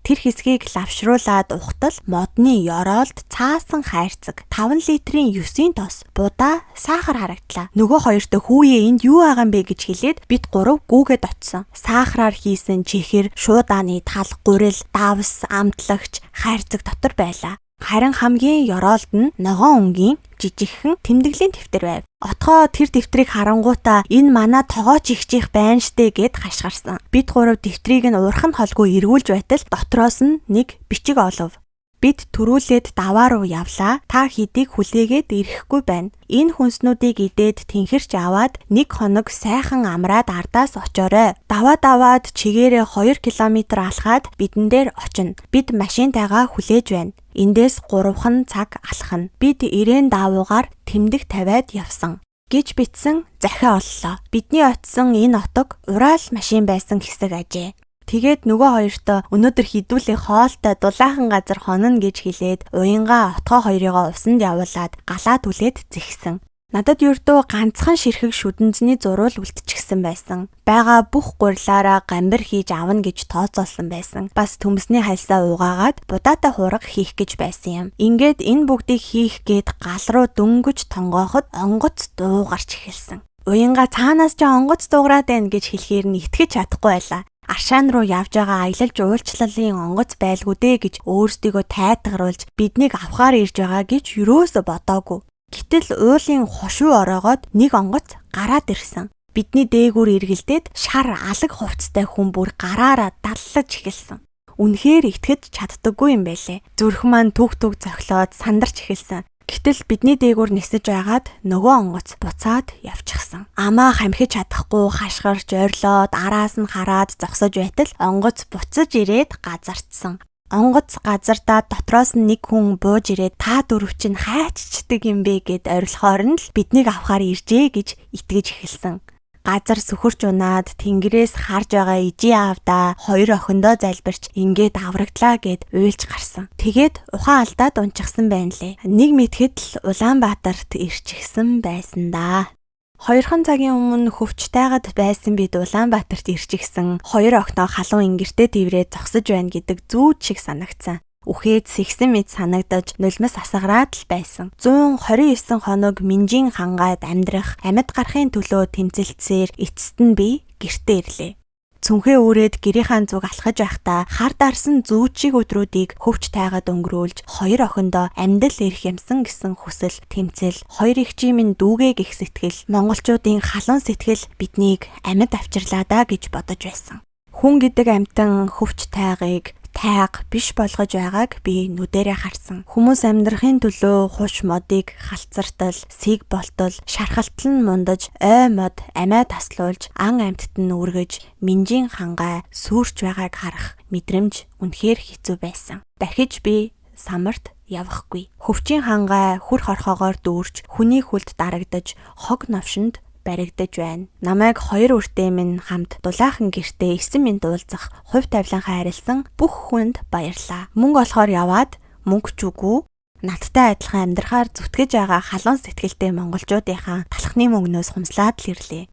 Тэр хэсгийг лавшруулад ухтал модны ёроолд цаасан хайрцаг 5 литрийн 9 тос будаа сахар харагдлаа. Нөгөө хоёртой хүүе энд юу байгаа юм бэ гэж хэлээд бид гурав гүүгээд очсон. Сахараар хийсэн чихэр, шуудааны тал, гурил, давс, амтлагч хайрцаг дотор байлаа. Харин хамгийн ёроолд нь ногоон өнгийн жижигхэн тэмдэглэлийн дэвтэр байв. Отгоо тэр дэвтрийг харангуутаа энэ манай тогооч ихчих байна штэ гэд хашгирсан. Бид гурав дэвтрийг нь уурхан холгүй эргүүлж байтал дотроос нь нэг бичиг олов. Бид төрүүлээд даваа руу явлаа. Та хэдийг хүлээгээд ирэхгүй байна. Энэ хүнснүүдийг идээд тэнхэрч аваад 1 хоног сайхан амраад ардаас очоорой. Даваад чигээрээ 2 км алхаад бидэн дээр очино. Бид машинтайгаа хүлээж байна. Эндээс 3 цаг алхана. Бид ирээн даавуугаар тэмдэг тавиад явсан гэж бичсэн захиа оллоо. Бидний очисон энэ отог ураал машин байсан хэсэг ажээ. Тэгээд нөгөө хоёртоо өнөөдөр хідүүлээ хоолтой дулаахан газар хонно гэж хэлээд уянгаа отгоо хоёрыгоо усанд явуулаад галаа түлээд зэгсэн. Надад ердөө ганцхан ширхэг шүдэнзний зурвал үлдчихсэн байсан. Бага бүх гурилаараа гамбир хийж авна гэж тооцоолсон байсан. Бас төмсний хальсаа угаагаад будаатай хуурга хийх гэж байсан юм. Ингээд энэ бүгдийг хийх гээд гал руу дөнгөж тонгооход онгоц дуу гарч эхэлсэн. Уянгаа цаанаас ч онгоц дуугараад байна гэж хэлэхээр нь итгэж чадахгүй байлаа. Аршаан руу явж байгаа аялал жуулчлалын онгоц байлгүй дээ гэж өөрсдийгөө тайтгаруулж биднийг авахаар ирж байгаа гэж юроосо бодоогүй. Гэтэл уулын хошуу ороогоод нэг онгоц гараад ирсэн. Бидний дээгүүр эргэлдээд шар алаг хувцастай хүн бүр гараараа даллаж эхэлсэн. Үнэхээр итгэж чаддаггүй юм байлээ. Зүрх маань түг зохилоод сандарч эхэлсэн. Гэтэл бидний дээгүүр нисэж байгаад нөгөө онгоц буцаад явчихсан. Амаа хамхиж чадахгүй хашгирч ойрлоод араас нь хараад зогсож байтал онгоц буцаж ирээд газардсан. Онгоц газардаа дотроос нь нэг хүн бууж ирээд та дөрөв чинь хайччдаг юм бэ гэд орилохоор нь л биднийг авахаар иржээ гэж итгэж эхэлсэн. Газар сүхэрч унаад тэнгэрээс харж байгаа ижи аавда 2 охиндоо залбирч ингээд аврагдлаа гэд уйлж гарсан. Тэгээд ухаан алдаад унчихсан байна лээ. Нэг мэтгэд л Улаанбаатарт ирчихсэн байсан да. 2 цагийн өмнө хөвчтэйгад байсан бид Улаанбаатарт ирчихсэн 2 охиноо халуун ингэртэй тэрврээ зогсож байна гэдэг зүүд шиг санагдсан. Үхээд сэгсэн мэд санагдаж нулимс асгараад л байсан. 129 хоног Минжин хангад амьдрах амьд гарахын төлөө тэмцэлцээр эцэст нь би гэртээ ирлээ. Цүнхээ үрээд гэрийнхаа зүг алхаж байхдаа хар дарсан зүүчиг өдрүүдийг хөвч тайгаад өнгөрүүлж 2 охиндоо амьдал ирэх юмсан гэсэн хүсэл, тэмцэл, 2 эгчийн минь дүүгээ гэх сэтгэл, монголчуудын халуун сэтгэл биднийг амьд авчирлаа да гэж бодож байсан. Хүн гэдэг амьтан хөвч тайгыг тайга биш болгож байгааг би нүдэрээ харсан. Хүмүүс амьдрахын төлөө хуш модыг халцартал, сэг болтол, шархалтал нь мундаж, ой мод амиа таслуулж, ан амьтад нь үргэж, Минжин хангай сүрч байгааг харах мэдрэмж үнэхээр хэцүү байсан. Дахиж би самарт явахгүй. Хөвчийн хангай хүр хорхоогоор дүүрч, хүний хүлд дарагдаж, хог новшинд баригдаж байна. Намайг 2 үртэй минь хамт дулаахан гэртээ 9 минут уулзах хувь тавиланхаа харилсан бүх хүнд баярлаа. Мөнгө олохоор яваад мөнгө ч үгүй. Надтай адилхан амьдрахаар зүтгэж байгаа халуун сэтгэлтэй монголчуудынхаа талхны мөнгнөөс хумслаад л ирлээ.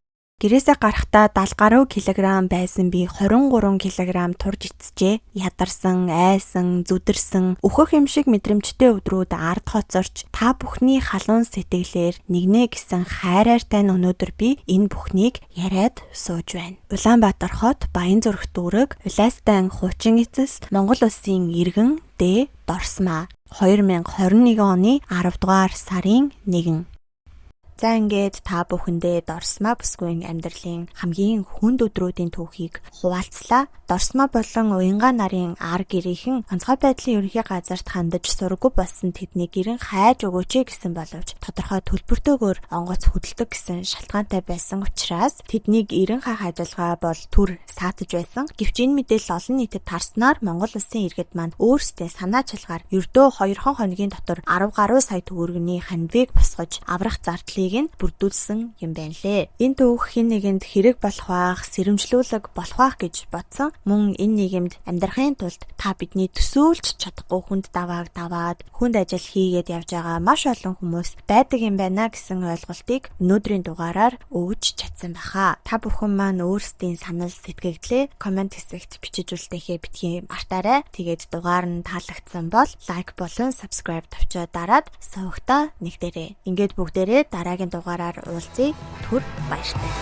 Гэрээсээ гарахдаа 70 гаруй килограмм байсан би 23 килограмм турж эцжээ. Ядарсан, айсан, зүдэрсэн, өөхөх юм шиг мэдрэмжтэй өдрүүд ард хоцорч та бүхний халуун сэтгэлээр нэгнэ гэсэн хайраартай өнөөдөр би энэ бүхнийг яриад сууж байна. Улаанбаатар хот, Баянзүрх дүүрэг, Улаастайн хуучин эцэс, Монгол Улсын иргэн Д. Дорсмаа 2021 оны 10 дугаар сарын 1. За ингээд та бүхэндээ Дорсмаа бүсгүйн амьдралын хамгийн хүнд өдрүүдийн түүхийг хуваалцлаа. Дорсмаа болон Уянгаа нарын ар гэрийнхэн онцгой байдлын ерөнхий газарт хандаж сургуу болсон тэдний гэрэн хайж өгөөч гэсэн боловч тодорхой төлбөртөөгөр онгоц хөдөлдөг гэсэн шалтгаантай байсан учраас тэднийг эрен хаах ажиллагаа бол түр саатаж байсан. Гэвч энэ мэдээлэл олон нийтэд тарснаар Монгол Улсын иргэд маань өөрсдөө санаачилгаар ердөө 2 хоногийн дотор 10 гаруй сая төгрөгийн хандвийг босгож аврах зардлыг гэдгийг нь бүрдүүлсэн юм байна лээ. Энэ түүх хэн нэгэнд хэрэг болох бах, сэрэмжлүүлэг болох бах гэж бодсон. Мөн энэ нийгэмд амьдрахын тулд та бидний төсөөлж чадахгүй хүнд даваад хүнд ажил хийгээд явж байгаа маш олон хүмүүс байдаг юм байна гэсэн ойлголтыг өнөөдрийн дугаараар өгж чадсан баха. Та бүхэн маань өөрсдийн санал сэтгэгдлээ комент хэсэгт бичиж үлдээхээ битгий мартаарай. Тэгээд дугаар нь таалагдсан бол лайк болон subscribe тавьчаа дараад сувгтаа нэгдээрэй. Ингээд бүгдээрээ дараагийн дугаараар уулзъя. Түр баяртай.